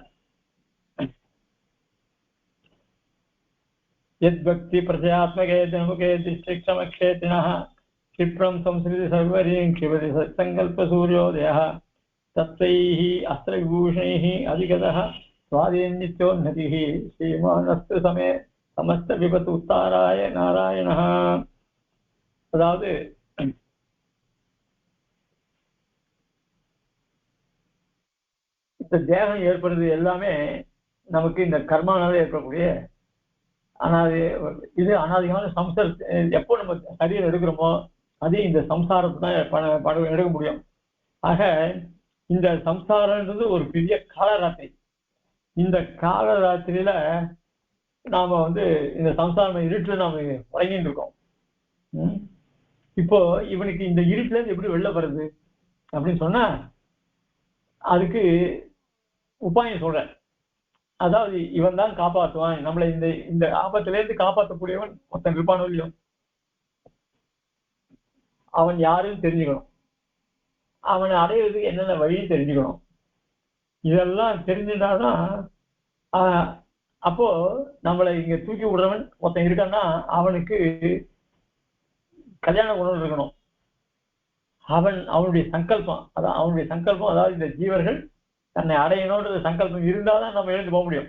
எத் பக்தி பிரஜயாத்மகே தினமுகே திருஷ்டிக்ஷமக்ஷேத்ரிணः क्षिप्रं संस्कृति सर्वरीं क्षिपति सत्सङ्कल्प सूर्योदयः तत्त्वैः अस्त्रविभूषणैः अधिगतः स्वाधीनित्योन्नतिः श्रीमानस्तु समे समस्त विपत् उत्ताराय नारायणः. அதாவது இந்த தேகம் ஏற்படுறது எல்லாமே நமக்கு இந்த கர்மானால ஏற்படக்கூடிய அனாதிகமான சம்சார. எப்போ நம்ம சரீரம் எடுக்கிறோமோ அது இந்த சம்சாரத்தை தான் எடுக்க முடியும். ஆக இந்த சம்சாரன்றது ஒரு பெரிய காலராத்திரி. இந்த காலராத்திரியில நாம வந்து இந்த சம்சாரம் இருட்டுல நாம உறங்கிட்டு இருக்கோம். இப்போ இவனுக்கு இந்த இருட்டுல இருந்து எப்படி வெளில வருது அப்படின்னு சொன்னா அதுக்கு உபாயம் சொல்றேன். அதாவது இவன் தான் காப்பாற்றுவான் நம்மளை, இந்த ஆபத்துல இருந்து காப்பாற்றக்கூடியவன் ஒருத்தன் இருப்பானோ இல்லையோ, அவன் யாருன்னு தெரிஞ்சுக்கணும், அவனை அடையிறதுக்கு என்னென்ன வழியும் தெரிஞ்சுக்கணும். இதெல்லாம் தெரிஞ்சுட்டாதான் அப்போ நம்மளை இங்க தூக்கி விடுறவன் ஒருத்தன் இருக்கான்னா அவனுக்கு கல்யாண குணம் இருக்கணும். அவனுடைய சங்கல்பம், அதாவது இந்த ஜீவர்கள் தன்னை அடையணும்ன்ற சங்கல்பம் இருந்தாதான் நம்ம எழுந்து போக முடியும்.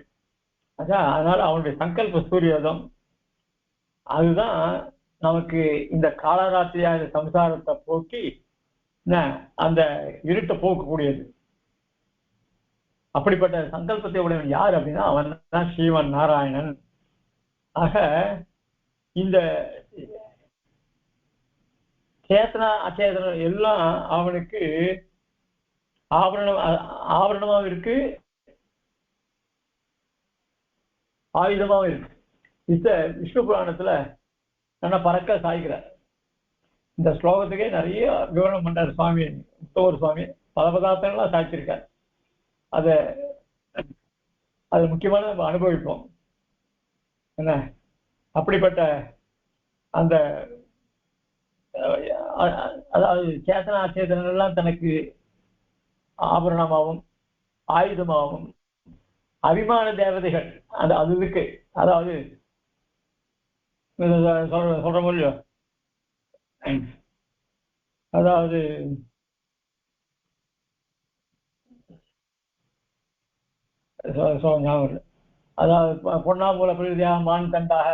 அதனால அவனுடைய சங்கல்ப சூரியோதம் அதுதான் நமக்கு இந்த காலராத்திரியான சம்சாரத்தை போக்கி அந்த இருட்டை போக்கக்கூடியது. அப்படிப்பட்ட சங்கல்பத்தை உடையவன் யார் அப்படின்னா அவன் தான் ஸ்ரீமன் நாராயணன். ஆக இந்த சேத்தனா அச்சேதனம் எல்லாம் அவனுக்கு ஆவரணமாவும் இருக்கு, ஆயுதமாவும் இருக்கு. விஷ்ணு புராணத்துல நல்லா பறக்க சாய்க்கிறார். இந்த ஸ்லோகத்துக்கே நிறைய விவரணம் பண்றாரு சுவாமி உத்தவர் சுவாமி. பல பதார்த்தங்கள்லாம் சாய்ச்சிருக்கார். அது முக்கியமான நம்ம அனுபவிப்போம். என்ன அப்படிப்பட்ட அந்த அதாவது சேத்தனா சேத்தனெல்லாம் தனக்கு ஆபரணமாகவும் ஆயுதமாகவும் அபிமான தேவதைகள் அதுக்கு அதாவது சொல்ற முடியல, அதாவது ஞாபகம், அதாவது பொன்னாமூல பிரதியாக மான் தண்டாக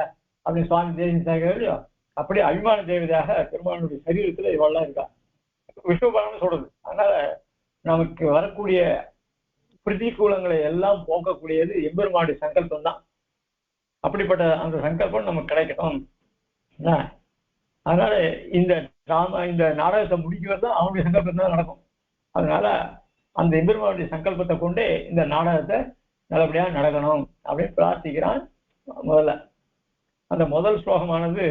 அப்படின்னு சுவாமி தேசிய இல்லையோ, அப்படி அபிமான தேவதையாக பெருமானுடைய சரீரத்துல இவெல்லாம் இருக்கா. விஷ்ணுபுராணம் சொல்றது. அதனால நமக்கு வரக்கூடிய பிரதிகூலங்களை எல்லாம் போக்கக்கூடியது எம்பெருமானுடைய சங்கல்பம் தான். அப்படிப்பட்ட அந்த சங்கல்பம் நமக்கு கிடைக்கணும். அதனால இந்த நாடகத்தை முடிக்கிறது தான் அவனுடைய சங்கல்பம் தான் நடக்கும். அதனால அந்த எம்பெருமானுடைய சங்கல்பத்தை கொண்டே இந்த நாடகத்தை நல்லபடியா நடக்கணும் அப்படின்னு பிரார்த்திக்கிறான். முதல்ல அந்த முதல் ஸ்லோகமானது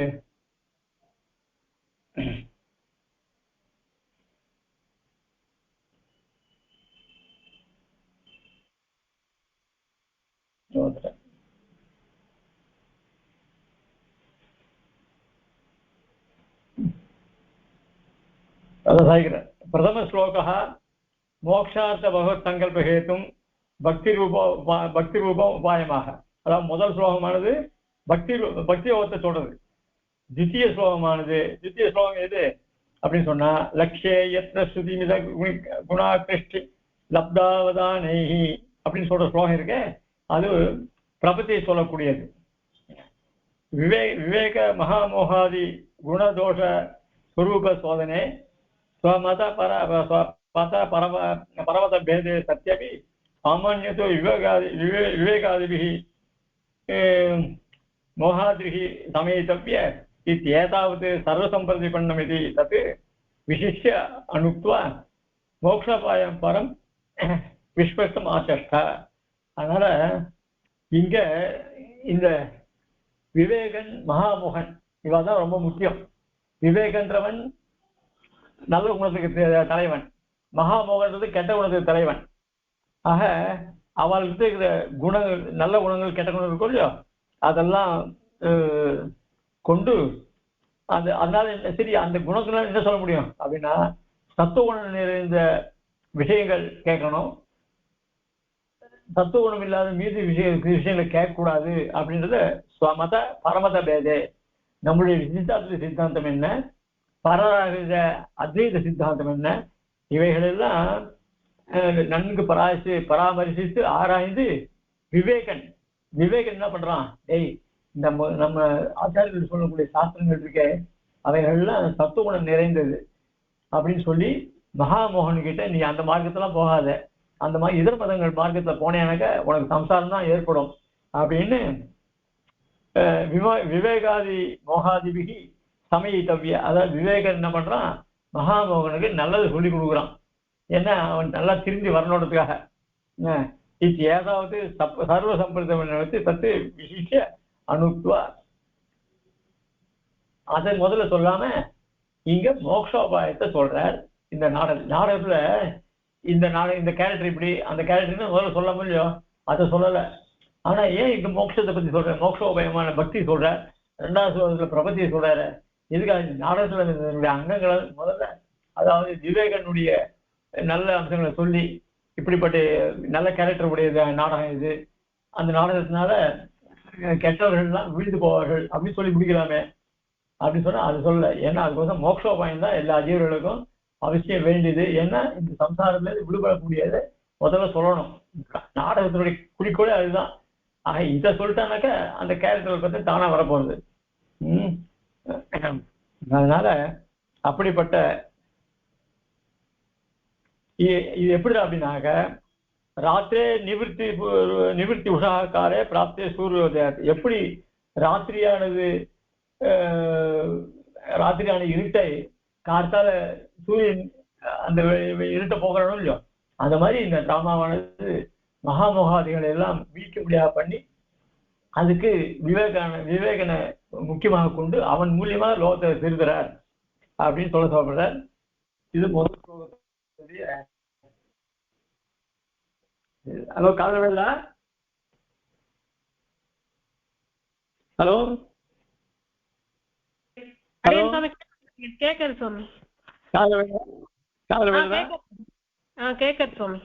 பிரதம ஸ்லோகः மோக்ஷார்த்த பகவத் சங்கல்ப ஹேத்தும் பக்தி ரூபம் உபாயமாக. அதாவது முதல் ஸ்லோகமானது பக்தி யோகத்தை சொல்றது. தித்திய ஸ்லோகம் எது அப்படின்னு சொன்னா லக்ஷே யத்ன ஸ்ருதிமித குணாகிருஷ்டி லப்தாவதானேஹி அப்படின்னு சொல்ற ஸ்லோகம் இருக்கு. அது பிரபத்தியை சொல்லக்கூடியது. விவேக மகாமோகாதி குணதோஷ ஸ்வரூப சோதனை ஸ்வமத பரமத பேதே சத்யபி சாமான்யத்தோ விவேகாதிபிः மோகாதிபிः சமேதவ்ய இத்யேதாவத் சர்வசம்பிரதிபன்னமிதி தத் விசிஷ்ய அனுக்த்வா மோக்ஷோபாயம் பரம் விஸ்வஸ்தம் ஆசஷ்ட. அதனால இங்க இந்த விவேகன் மகாமோகன் இவ தான் ரொம்ப முக்கியம். விவேகன்றவன் நல்ல குணத்துக்கு தலைவன், மகாமோகன்றது கெட்ட குணத்துக்கு தலைவன். ஆக அவளுக்கு இருக்கிற குணங்கள், நல்ல குணங்கள் கெட்ட குணங்கள் இருக்கும் இல்லையோ, அதெல்லாம் கொண்டு அதனால சரி அந்த குணங்களால் என்ன சொல்ல முடியும் அப்படின்னா தத்துவ குணம் நிறைந்த விஷயங்கள் கேட்கணும், தத்துவ குணம் இல்லாத மீது விஷயங்களை கேட்கக்கூடாது அப்படின்றத ஸ்வமத பரமத பேதே. நம்முடைய சித்தாந்தம் என்ன, பரராக அத்வைத சித்தாந்தம் என்ன, இவைகளெல்லாம் நன்கு பராமரிசித்து ஆராய்ந்து விவேகன் என்ன பண்றான், நம்ம ஆச்சாரியர்கள் சொல்லக்கூடிய சாஸ்திரங்கள் இருக்க அவைகள்லாம் தத்துவ குணம் நிறைந்தது அப்படின்னு சொல்லி மகாமோகன் கிட்ட நீ அந்த மார்க்கத்தெல்லாம் போகாத, அந்த மாதிரி இதர மதங்கள் மார்க்கத்துல போனேனாக்க உனக்கு சம்சாரம் தான் ஏற்படும் அப்படின்னு விவேகாதி மோகாதிபிகி சமயித்தவ்ய. அதாவது விவேகன் என்ன பண்றான், மகாமோகனுக்கு நல்லது சொல்லி கொடுக்குறான். ஏன்னா அவன் நல்லா திரும்பி வரணுன்றதுக்காக. இது ஏதாவது சர்வ சம்பிரதாயம் வச்சு தத்து விசிஷ்ய அனுக்த்வா. அதை முதல்ல சொல்லாம இங்க மோக்ஷோபாயத்தை சொல்றார். இந்த நாடகத்துல இந்த கேரக்டர் இப்படி அந்த கேரக்டர் முதல்ல சொல்ல முடியும், அதை சொல்லல. ஆனா ஏன் இங்க மோட்சத்தை பத்தி சொல்ற, மோக்ஷோபாயமான பக்தி சொல்ற, ரெண்டாவது சொல்றதுல பிரபத்தியை சொல்றாரு. இதுக்காக நாடகத்துல அங்கங்களை முதல்ல அதாவது விவேகனுடைய நல்ல அம்சங்களை சொல்லி இப்படிப்பட்ட நல்ல கேரக்டர் உடைய நாடகம் இது, அந்த நாடகத்தினால கெட்டவர்கள்லாம் விழுந்து போவார்கள் அப்படின்னு சொல்லி முடிக்கலாமே அப்படின்னு சொன்னா அது சொல்லல. ஏன்னா அதுக்கோசம் மோக்ஷோபாயம் தான் எல்லா ஜீவர்களுக்கும் அவசியம் வேண்டியது. ஏன்னா இந்த சம்சாரத்துல விடுபடக்கூடியதை முதல்ல சொல்லணும். நாடகத்தினுடைய குறிக்கோளே அதுதான். ஆக இதை சொல்லிட்டானாக்க அந்த கேரக்டர் பத்தி தானா வரப்போறது. அதனால அப்படிப்பட்ட இது எப்படி அப்படின்னாக்க ராத்திரே நிவர்த்தி உஷாக்காரே பிராப்தே சூரியோதய. எப்படி ராத்திரியான இருட்டை காத்தால சூரியன் அந்த இருட்டை போகிறோம் இல்லையோ, அந்த மாதிரி இந்த டிராமாவானது மகாமோகாதிகளை எல்லாம் வீழ்க்க முடியாத பண்ணி அதுக்கு விவேகனை முக்கியமாக கொண்டு அவன் மூலியமா லோகத்தை திருத்துறார் அப்படின்னு சொல்லப்படுறார். இது முதல் ஸ்லோகத்துடைய. ஹலோ, காதவேலா? ஹலோ ஹலோ, கேக்குது சுவாமி. கேக்குது சுவாமி.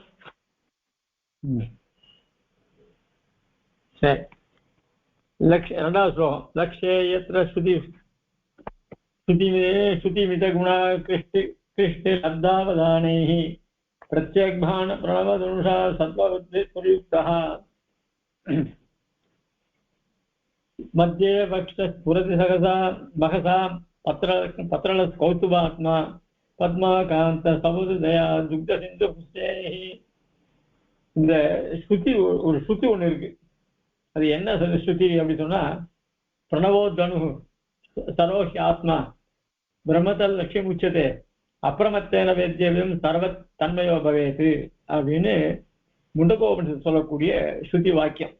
சரி, இரண்டாவது ஸ்லோகம். லக்ஷே யத்ர ஸ்ருதிமித குணா கிருஷ்ணே லப்தாவதானைः பிரத்யக்பான பிரணவதுஷா சத்வவத்ரி பிரயுக்தः மத்தியே வக்ஷஸ்ஃபுரதி மகசா பத்ரல கௌதுபாத்மா பத்மாகாந்த சமுதயா துக்த சிந்து புஷ்டேஹி. இந்த ஸ்ருதி, ஒரு ஸ்ருதி ஒண்ணு இருக்கு. அது என்ன ஸ்ருதி அப்படி சொன்னா, பிரணவோத்வனு சரோஹி ஆத்மா பிரம்மதல் லட்சியம் உச்சதே அப்பிரமத்தேன வேத்தியம் சர்வ தன்மையோ பவேது அப்படின்னு முண்டகோபனிஷத்து சொல்லக்கூடிய ஸ்ருதி வாக்கியம்.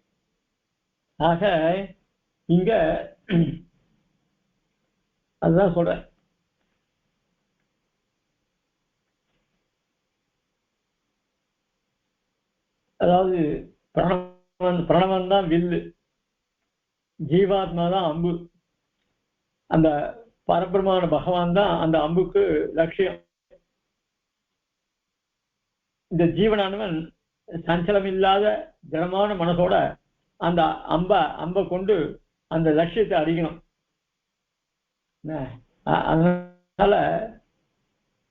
ஆக இங்க அதுதான் சொல்றேன். அதாவது பிரணவன் தான் வில்லு, ஜீவாத்மா தான் அம்பு, அந்த பரபிரமான பகவான் தான் அந்த அம்புக்கு லட்சியம். இந்த ஜீவனானவன் சஞ்சலம் இல்லாத திடமான மனசோட அந்த அம்பை கொண்டு அந்த லட்சியத்தை அடிக்கணும். அதனால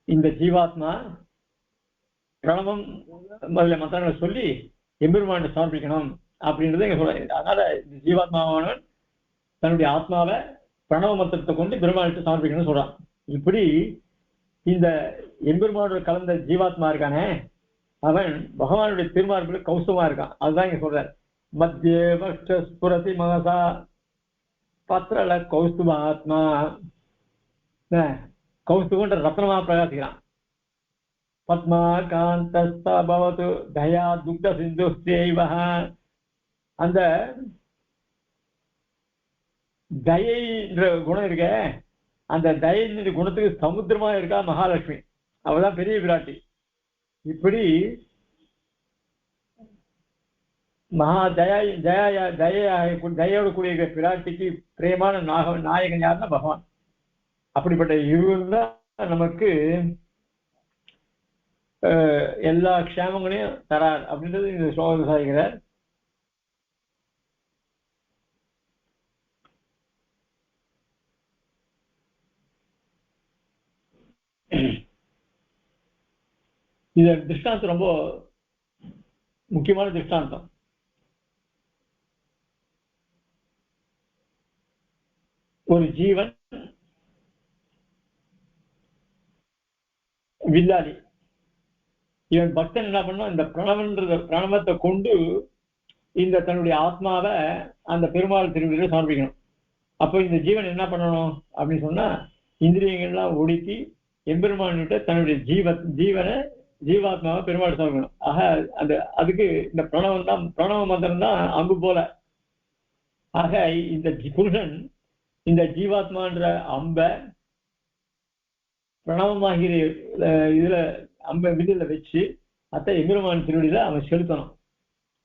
இந்த ஜீவாத்மா பிரணவம் முதல்ல மந்திரங்களை சொல்லி எம்பெருமானை சமர்ப்பிக்கணும் அப்படின்றத இங்க சொல்றேன். அதனால இந்த ஜீவாத்மாவானவன் தன்னுடைய ஆத்மாவை பிரணவ மந்திரத்தை கொண்டு பெருமாளுக்கு சமர்ப்பிக்கணும்னு சொல்றான். இப்படி இந்த எம்பெருமானோட கலந்த ஜீவாத்மா இருக்கானே, அவன் பகவானுடைய திருமார்புல கௌசமா இருக்கான். அதுதான் இங்க சொல்றார். மத்தியே வக்ஷஸ்ஃபுரதி மகசா பத்ரல கௌஸ்துப ஆத்மா. கௌஸ்துபன்ற ரத்னமா பிரகாசிக்கிறான். பத்மா காந்தஸ்தபவது தயா துக்த சிந்து சேவ. அந்த தயைன்ற குணம் இருக்க, அந்த தயைன்ற குணத்துக்கு சமுத்திரமா இருக்கா மகாலட்சுமி. அவதான் பெரிய பிராட்டி. இப்படி மகா தயோடு கூடிய பிராட்டிக்கு பிரேமான நாயகன் யாருன்னா பகவான். அப்படிப்பட்ட இவர் தான் நமக்கு எல்லா க்ஷேமங்களையும் தரார் அப்படின்றது இந்த ஸ்லோகத்தை சாதிக்கிறார். இது திருஷ்டாந்தம் ரொம்ப முக்கியமான திருஷ்டாந்தம். ஒரு ஜீவன் வில்லாளி, இவன் பக்தன் என்ன பண்ணா, இந்த பிரணவத்தை கொண்டு இந்த தன்னுடைய ஆத்மாவை அந்த பெருமாள் திருவிழில சமர்ப்பிக்கணும். அப்போ இந்த ஜீவன் என்ன பண்ணணும் அப்படின்னு சொன்னா, இந்திரியங்கள்லாம் ஒடுக்கி எம்பெருமான்கிட்ட தன்னுடைய ஜீவாத்மாவை பெருமாள் சமர்ப்பிக்கணும். ஆக அதுக்கு இந்த பிரணவ மந்திரம் தான் அம்பு போல. ஆக இந்த புருஷன் இந்த ஜீவாத்மான்ற அம்ப பிரணவமாகிற இதுல அம்ப வில்லுல வச்சு எம்பெருமான் திருவடியில அவன் செலுத்தணும்.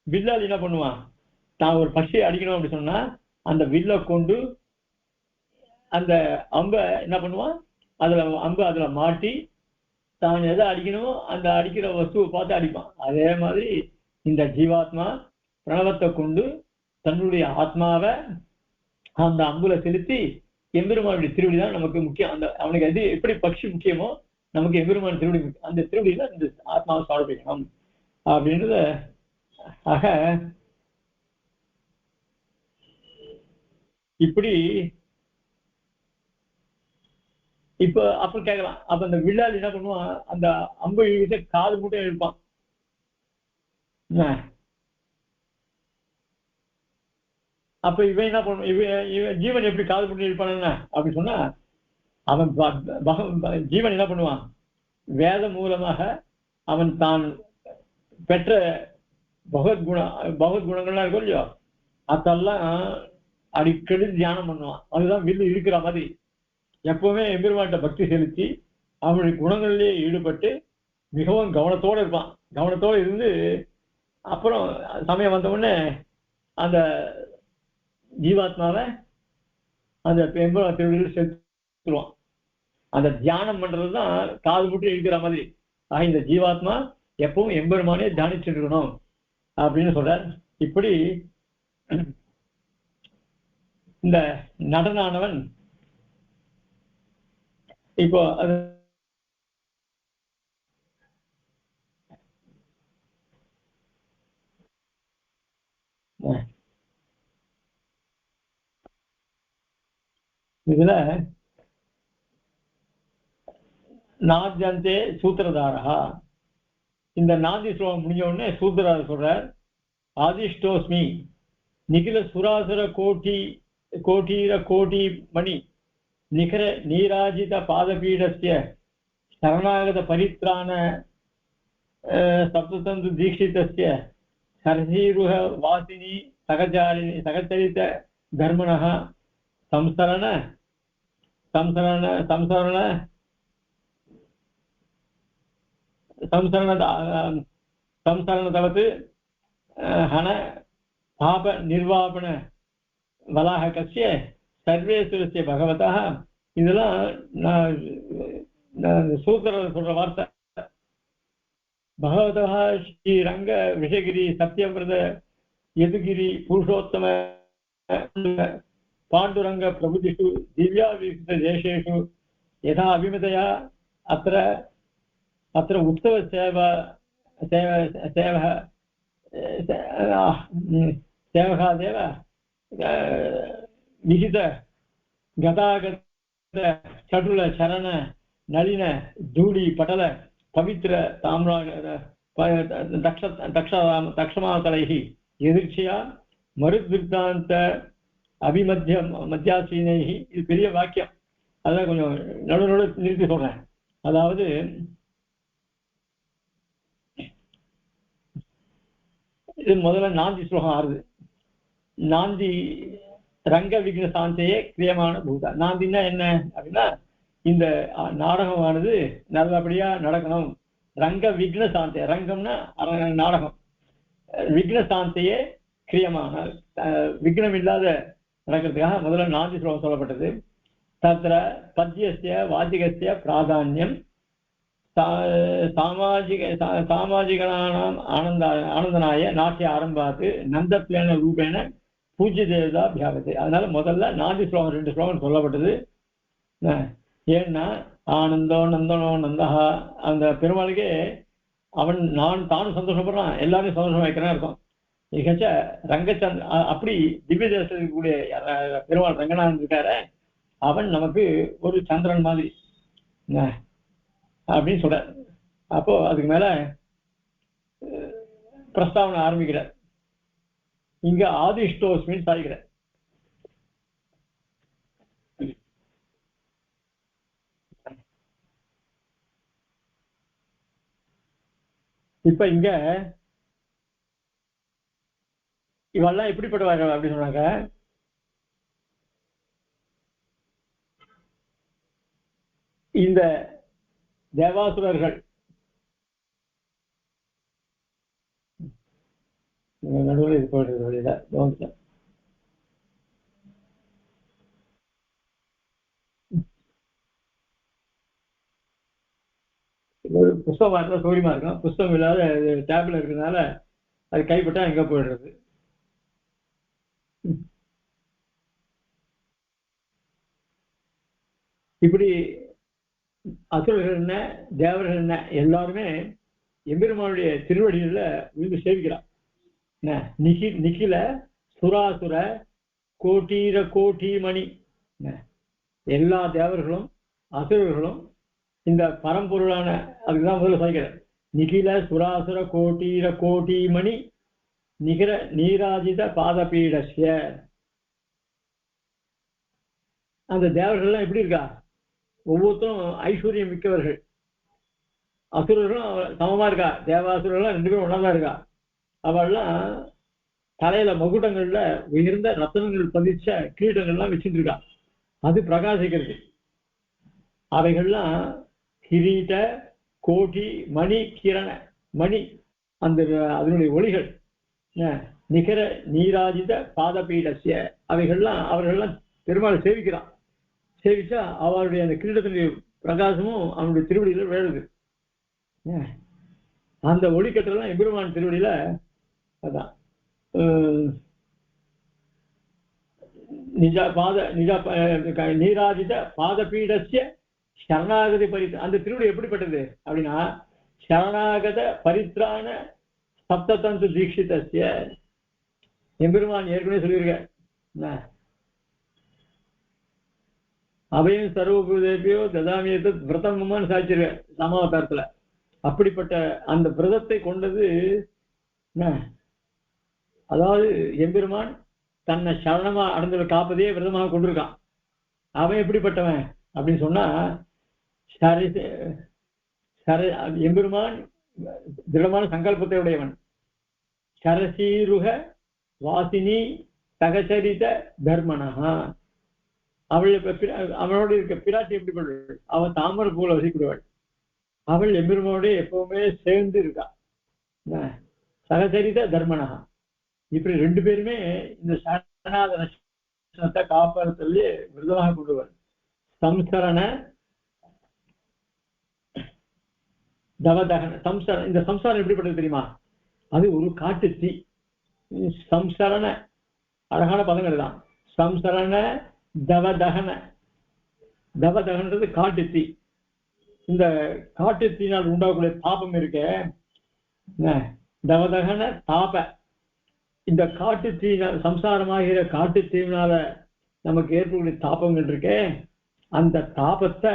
வில்லால் என்ன பண்ணுவான், தான் ஒரு பட்சியை அடிக்கணும் அப்படி சொன்னா அந்த வில்லை கொண்டு அந்த அம்ப என்ன பண்ணுவான், அதுல மாட்டி தான் எதை அடிக்கணுமோ அந்த அடிக்கிற வஸ்துவை பார்த்து அடிப்பான். அதே மாதிரி இந்த ஜீவாத்மா பிரணவத்தை கொண்டு தன்னுடைய ஆத்மாவை அந்த அம்புல செலுத்தி எம்பெருமானுடைய திருவடி தான் நமக்கு முக்கியம். அவனுக்கு எது எப்படி பட்சி முக்கியமோ நமக்கு எம்பெருமான் திருவடி, அந்த திருவடியில இந்த ஆத்மாவை சமர்ப்பிக்கணும் அப்படின்றத. ஆக இப்படி இப்ப அப்புறம் கேட்கலாம், அப்ப அந்த வில்லால் என்ன பண்ணுவான், அந்த அம்பு இழுத்து காது மூட்டை இழுப்பான். அப்ப இவன் என்ன பண்ணுவான், இவன் ஜீவன் எப்படி காது மூட்டை இழுப்பான அப்படி சொன்னா, அவன் ஜீவன் என்ன பண்ணுவான், வேத மூலமாக அவன் தான் பெற்ற பகவத் குணங்கள்லாம் இருக்கும் இல்லையோ, அதெல்லாம் அடிக்கடி தியானம் பண்ணுவான். அதுதான் வில்லு இருக்கிற மாதிரி எப்பவுமே எம்பெருமான்கிட்ட பக்தி செலுத்தி அவனுடைய குணங்களிலேயே ஈடுபட்டு மிகவும் கவனத்தோடு இருப்பான். கவனத்தோடு இருந்து அப்புறம் சமயம் வந்த உடனே அந்த ஜீவாத்மாவை அந்த எம்பெருமான் திருவிழியில் செலுத்துவான். அந்த தியானம் பண்றதுதான் காது முட்டி இருக்கிற மாதிரி. ஆக இந்த ஜீவாத்மா எப்பவும் எம்பெருமானே தியானிச்சுட்டு இருக்கணும் அப்படின்னு சொல்றார். இப்படி இந்த நடனானவன் இப்போ அது இதுல நாத்யந்தே சூத்திரதாரா. இந்த நாதி ஸ்லோகம் முடிஞ்ச உடனே சூத்திரதாரர் சொல்றார், ஆதிஷ்டோஸ்மி நிகில சுராசுர கோட்டீர கோட்டி மணி நிகர நீராஜித பாதபீடஸ்ய சரணாகத பரித்ராண சப்ததந்து தீட்சிதஸ்ய சரசீருஹ வாசினி சகச்சரித தர்மணः சம்சரண தவத்து ஹன பாப நிர்வாபண வலாஹகஸ்ய சர்வேஸ்வரஸ்ய பகவதः. இதெல்லாம் நான் சூத்திரர் சொல்ற வார்த்தை. பகவதः ஸ்ரீரங்க விஷகிரி சத்யவிரத யதுகிரி புருஷோத்தம பாண்டுரங்க பிரபுதிஷு திவ்யாவிசித தேசேஷு யதா அபிமதயா अत्र उत्सव सेवकादेव विहित गतागत चटुल चरण नलिन धूलि पटल पवित्र ताम्रा दक्षमातलैः எதிர்ச்சியா மருத்விருத்தாந்த மத்தியாசீனைः. இது பெரிய வாக்கியம், அதான் கொஞ்சம் நடு நிறுத்தி சொல்றேன். அதாவது இது முதல்ல நாந்தி ஸ்லோகம் ஆறுது. நாந்தி ரங்க விக்ன சாந்தையே கிரியமான பூதா. நாந்தின்னா என்ன அப்படின்னா, இந்த நாடகமானது நல்லபடியா நடக்கணும். ரங்க விக்ன சாந்தை, ரங்கம்னா நாடகம், விக்ன சாந்தையே கிரியமான விக்னம் இல்லாத நடக்கிறதுக்காக முதல்ல நாந்தி ஸ்லோகம் சொல்லப்பட்டது. தத்திர பத்யஸ்ய வாச்சிகஸ்ய பிராதான்யம் சாமாஜிகனானாம் ஆனந்தனாய நாட்டிய ஆரம்பாத்து நந்தப்ளேன ரூபேன பூஜ்ய தேவதா பியாகத்தை. அதனால முதல்ல நாந்தி ஸ்லோகம் 2 ஸ்லோகம் சொல்லப்பட்டது. ஏன்னா ஆனந்தோ நந்தனோ நந்தஹா, அந்த பெருமாளுக்கே அவன் தானும் சந்தோஷப்படுறான், எல்லாரையும் சந்தோஷம் வைக்கிறான் இருக்கும். மிகச்ச ரங்கச்சந்த் அப்படி திவ்ய தேசத்துக்கு இருக்கக்கூடிய பெருமாள் ரங்கநாதன் இருக்காரு, அவன் நமக்கு ஒரு சந்திரன் மாதிரி அப்படின்னு சொல்ற. அப்போ அதுக்கு மேல பிரஸ்தாவனை ஆரம்பிக்கிறார். இங்க ஆதிஷ்டோஸ்மின்னு சாதிக்கிறார். இப்ப இங்க இவெல்லாம் எப்படிப்பட்டவார்கள் அப்படின்னு சொன்னாங்க. இந்த தேவாசுரர்கள் நடுவில் இது போடுறது வழியில ஒரு புஸ்தகம் பார்த்தா சௌரியமா இருக்கும், புஸ்தகம் இல்லாத டேப்ல இருக்கிறதுனால அது கைப்பட்டா எங்க போயிடுறது. இப்படி அசுரர்கள் என்ன தேவர்கள் என்ன எல்லாருமே எம்பெருமானுடைய திருவடிகளில் விழுந்து சேவிக்கிறான். நிகில சுராசுர கோட்டீர கோட்டி மணி, எல்லா தேவர்களும் அசுரர்களும் இந்த பரம்பொருளான அதுக்குதான் முதல்ல சாய்க்கிறார். நிகில சுராசுர கோட்டீர கோட்டி மணி நிகர நீராஜித பாதபீடஸ்ய. அந்த தேவர்கள்லாம் எப்படி இருக்கா, ஒவ்வொருத்தரும் ஐஸ்வர்யம் மிக்கவர்கள். அசுரர்களும் சமமா இருக்கா, தேவாசுரர்களும் 2 பேரும் ஒன்னாதான் இருக்கா. அவள்லாம் தலையில மகுடங்கள்ல உயர்ந்த ரத்தனங்கள் பதிச்ச கிரீடங்கள்லாம் வச்சுட்டு இருக்கா. அது பிரகாசிக்கிறது. அவைகள்லாம் கிரீட கோடி மணி கிரண மணி அந்த அதனுடைய ஒளிகள் நிகர நீராஜித பாதபீடசிய அவர்கள்லாம் பெருமாள் சேவிக்கிறான். சேவிச்சா அவருடைய அந்த கிரீடத்தினுடைய பிரகாசமும் அவனுடைய திருவடியில விழுது. அந்த ஒளிக்கட்டெல்லாம் எம்பெருமான் திருவடியில அதான் நீராஜித பாதபீடசிய சரணாகதி அந்த திருவடி எப்படிப்பட்டது அப்படின்னா சரணாகத பரித்ராண சப்ததந்து தீட்சிதஸ்ய. எம்பெருமான் ஏற்கனவே சொல்லியிருக்க அபயம் சர்வபூதேபியோ ததாமியத்தை விரதம்னு சாய்ச்சிருக்க சமாவதாரத்துல. அப்படிப்பட்ட அந்த விரதத்தை கொண்டது அதாவது எம்பெருமான் தன்னை சரணமா அடைந்த காப்பதையே விரதமாக கொண்டிருக்கான். அவன் எப்படிப்பட்டவன் அப்படின்னு சொன்னா எம்பெருமான் திடமான சங்கல்பத்தை உடையவன். சரசீருக வாசினி சகச்சரித தர்மனஹா. அவனோடு இருக்க பிராட்டி எப்படிப்பட்டவள்? அவன் தாமரை பூல வசிக்கூடியவள். அவள் எம்பெருமானோட எப்பவுமே சேர்ந்து இருக்கா. சகச்சரித தர்மனஹா. இப்படி ரெண்டு பேருமே இந்த சரணாகத காப்பதத்திலே விரதமாக கொண்டுவர். சம்சரண தவதகன சம்சாரம். இந்த சம்சாரம் எப்படிப்பட்டது தெரியுமா? அது ஒரு காட்டு தீ. சம்சரண அழகான பதங்கள் தான். சம்சரண தவதகன. தவதகன்றது காட்டு தீ. இந்த காட்டு தீனால் உண்டாகக்கூடிய தாபம் இருக்க தவதகன தாப. இந்த காட்டு தீனால் சம்சாரமாகிற காட்டு தீவினால நமக்கு ஏற்படக்கூடிய தாபங்கள் இருக்க அந்த தாபத்தை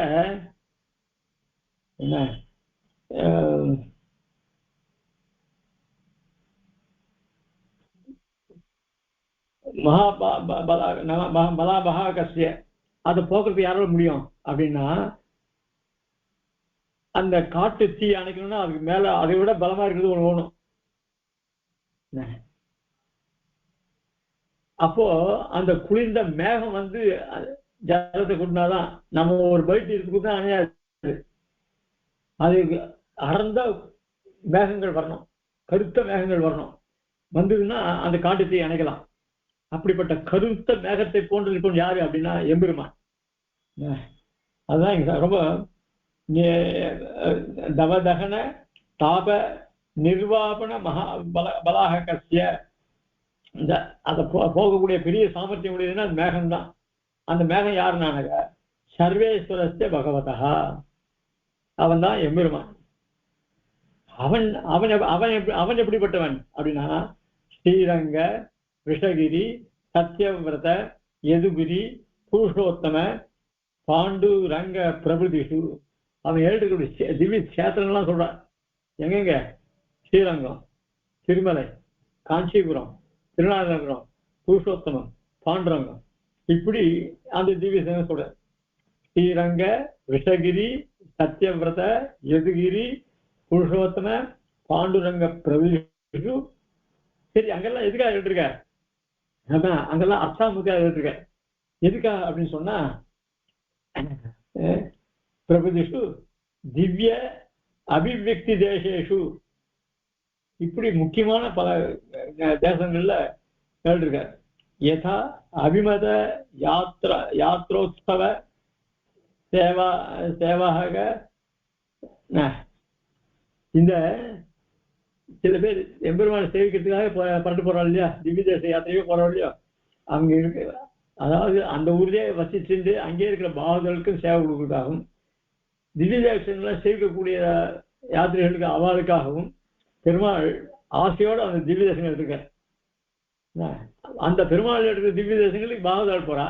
என்ன மகாபகாகசிய அதை போக்குறது யாரால முடியும் அப்படின்னா அந்த காட்டு தீ அணைக்கணும்னா அதுக்கு மேல அதை விட பலமா இருக்கிறது ஒண்ணு வேணும். அப்போ அந்த குளிர்ந்த மேகம் வந்து ஜலத்தை கொட்டினாதான் நம்ம ஒரு பைட் இருக்குன்னு அணையாது. அது அடர்ந்த மேகங்கள் வரணும், கருத்த மேகங்கள் வரணும். வந்ததுன்னா அந்த காட்டு தீ அணைக்கலாம். அப்படிப்பட்ட கருத்த மேகத்தை போன்று இருக்கும் யாரு அப்படின்னா எம்பெருமான். அதுதான் ரொம்ப தவதகன தாப நிர்வாபன பலாகசிய. இந்த அதை போகக்கூடிய பெரிய சாமர்த்தியம் உடையதுன்னா அது மேகம்தான். அந்த மேகம் யாருனானக சர்வேஸ்வரஸ்ய பகவதா. அவன் தான் எம்பெருமான். அவன் அவன் அவன் அவன் எப்படிப்பட்டவன் அப்படின்னா ஸ்ரீரங்க விஷகிரி சத்யவிரத யதுகிரி புருஷோத்தம பாண்டு ரங்க பிரபுதிஷு. அவன் ஏழுக்கூடிய திவ்ய சேத்திரங்கள்லாம் சொல்றான். எங்கெங்க? ஸ்ரீரங்கம், திருமலை, காஞ்சிபுரம், திருநாகபுரம், புருஷோத்தமம், பாண்டுரங்கம், இப்படி அந்த திவ்ய சேத்திரம் சொல்ற. ஸ்ரீரங்க விஷகிரி சத்யவிரத யதுகிரி புருஷோத்தம பாண்டுரங்க பிரபுதிஷு. சரி, அங்கெல்லாம் எதுக்காக எழுதிருக்க? அதான் அங்கெல்லாம் அர்த்தாமுக்காக எழுதிருக்க. எதுக்கா அப்படின்னு சொன்னா பிரபுதிஷு திவ்ய அபிவியக்தி தேசேஷு. இப்படி முக்கியமான பல தேசங்கள்ல எழுதிருக்க. யதா அபிமத யாத்ரோத்சவ சேவாக. இந்த சில பேர் எம்பெருமானை சேவிக்கிறதுக்காக பரட்டு போறாள் இல்லையா, திவ்ய தேச யாத்திரையே போறாள் இல்லையா, அங்க இருக்கு. அதாவது அந்த ஊர்லயே வசிச்சுட்டு அங்கே இருக்கிற பாகர்களுக்கும் சேவை கொடுக்கறதுக்காகவும் திவ்ய தேசங்களை சேவிக்கக்கூடிய யாத்திரைகளுக்கு அவளுக்காகவும் பெருமாள் ஆசையோடு அந்த திவ்ய தேசங்கள் எடுத்துக்க. அந்த பெருமாள் எடுக்கிற திவ்ய தேசங்களுக்கு பாகதாள் போறா,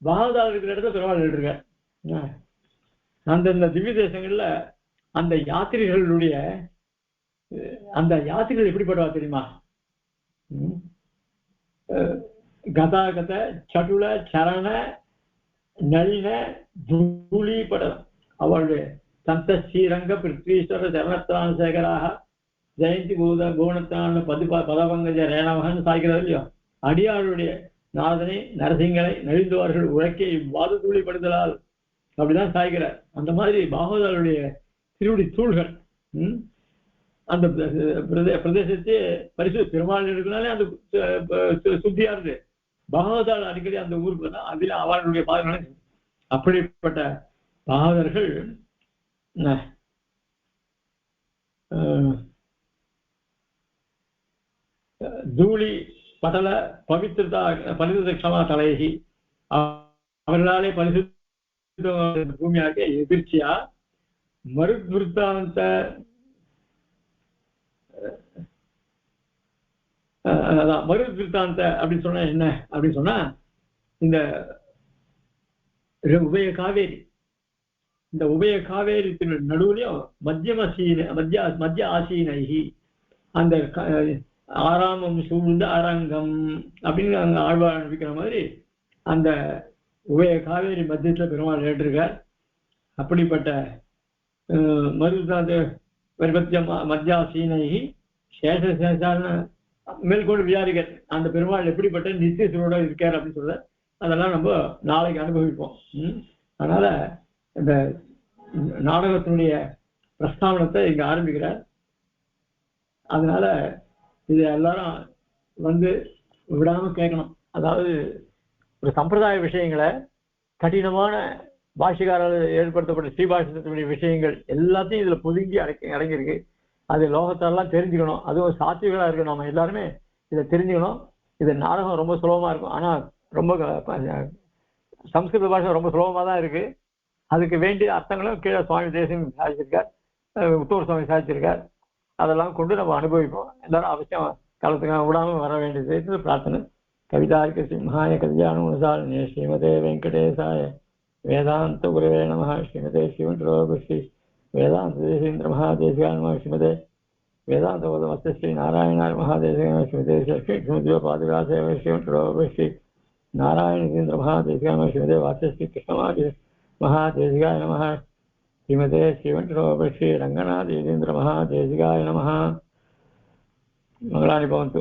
பாகதாள் இருக்கிற இடத்துல பெருமாள் எடுத்துருக்க. அந்தந்த திவ்ய தேசங்கள்ல அந்த யாத்திரைகளுடைய அந்த யாத்திரைகள் எப்படிப்பட்டவா தெரியுமா? கதாகத சடுல சரண நளின தூளிபட. அவளுடைய சந்த ஸ்ரீரங்க பிருத்வீஸ்வர சரணத்ரான் சேகராக ஜெயந்தி பூணத்தான பதபங்கஜ ரேணவகன்னு சாய்க்கிறது இல்லையோ, அடியாருடைய நாதனை நரசிங்களை நழிந்துவார்கள் உழைக்க இவ்வாது தூளிப்படுதலால் அப்படிதான் சாய்க்கிறார். அந்த மாதிரி பாகவதருடைய திருவடி தூள்கள் அந்த பிரதேசத்தை பெருமாள் இருக்குனாலே அந்த சுத்தியா இருந்து பாகவதால் அடிக்கடி அந்த ஊருக்கு தான் அதில் அவர்களுடைய பாதங்களை அப்படிப்பட்ட பாகவதர்கள் தூளி படல பரிசுத்த க்ஷமா தலைகி அவர்களாலே பரிசுத்த பூமியாக எதிர்ச்சியா மருத்விருத்தாந்த மருத்விருத்தாந்த அப்படின்னு சொன்னா என்ன அப்படின்னு சொன்னா, இந்த உபய காவேரி, இந்த உபய காவேரி நடுவுலையும் மத்திய ஆசீனகி அந்த ஆறாமம் சூழ்ந்த அரங்கம் அப்படின்னு அங்க ஆழ்வார் அனுப்பிக்கிற மாதிரி அந்த உபய காவேரி மத்தியத்துல பெருமாள் ஏற்றிருக்கார். அப்படிப்பட்ட மருதாந்த மத்தியாசீனகி சேஷான மேற்கொண்டு விசாரிக்க அந்த பெருமாள் எப்படிப்பட்ட நித்தியசரோட இருக்கார் அப்படின்னு சொல்ல அதெல்லாம் நம்ம நாளைக்கு அனுபவிப்போம். அதனால இந்த நாடகத்தினுடைய பிரஸ்தாபனத்தை இங்க ஆரம்பிக்கிறார். அதனால இது எல்லாரும் வந்து விடாம கேட்கணும். அதாவது ஒரு சம்பிரதாய விஷயங்களை கடினமான பாஷிகாரால் ஏற்படுத்தப்பட்ட ஸ்ரீபாஷத்தினுடைய விஷயங்கள் எல்லாத்தையும் இதுல பொதுங்கி அடங்கியிருக்கு. அது லோகத்தாரெல்லாம் தெரிஞ்சுக்கணும். அதுவும் சாத்விகளா இருக்கு. நம்ம எல்லாருமே இதை தெரிஞ்சுக்கணும். இது நாடகம் ரொம்ப சுலபமா இருக்கும். ஆனா ரொம்ப சம்ஸ்கிருத பாஷை ரொம்ப சுலபமா தான் இருக்கு. அதுக்கு வேண்டிய அர்த்தங்களும் கீழே சுவாமி தேசியம் சாதிச்சிருக்கார், உத்தவர் சுவாமி சாதிச்சிருக்கார். அதெல்லாம் கொண்டு நம்ம அனுபவிப்போம். எல்லாரும் அவசியம் காலத்துக்காக விடாம வர வேண்டியது பிரார்த்தனை. கவிதார்க்க சிம்ஹாய கல்யாண ஸ்ரீமதே வெங்கடேசாய வேதாந்த குருவே நமः. ஸ்ரீமதே ஸ்ரீ வேதாந்த தேசேந்திர மகாதேசிகாய நமः. ஸ்ரீமதே வேதாந்த போதமஸ்த ஸ்ரீ நாராயணாய மகாதேசிகாய ஸ்ரீமதே ஸ்ரீ பாதுகாசே ஸ்ரீ நாராயணேந்திர மகாதேசிகாய நமः. ஸ்ரீமதே வாசஸ்ரீ கிருஷ்ணமாதி மகாதேசிகாய நமः. श्रीमते श्रीवेंकटोपश्री रंगनाथ यतीन्द्र महादेशिकाय नमः. मंगलानि भवन्तु.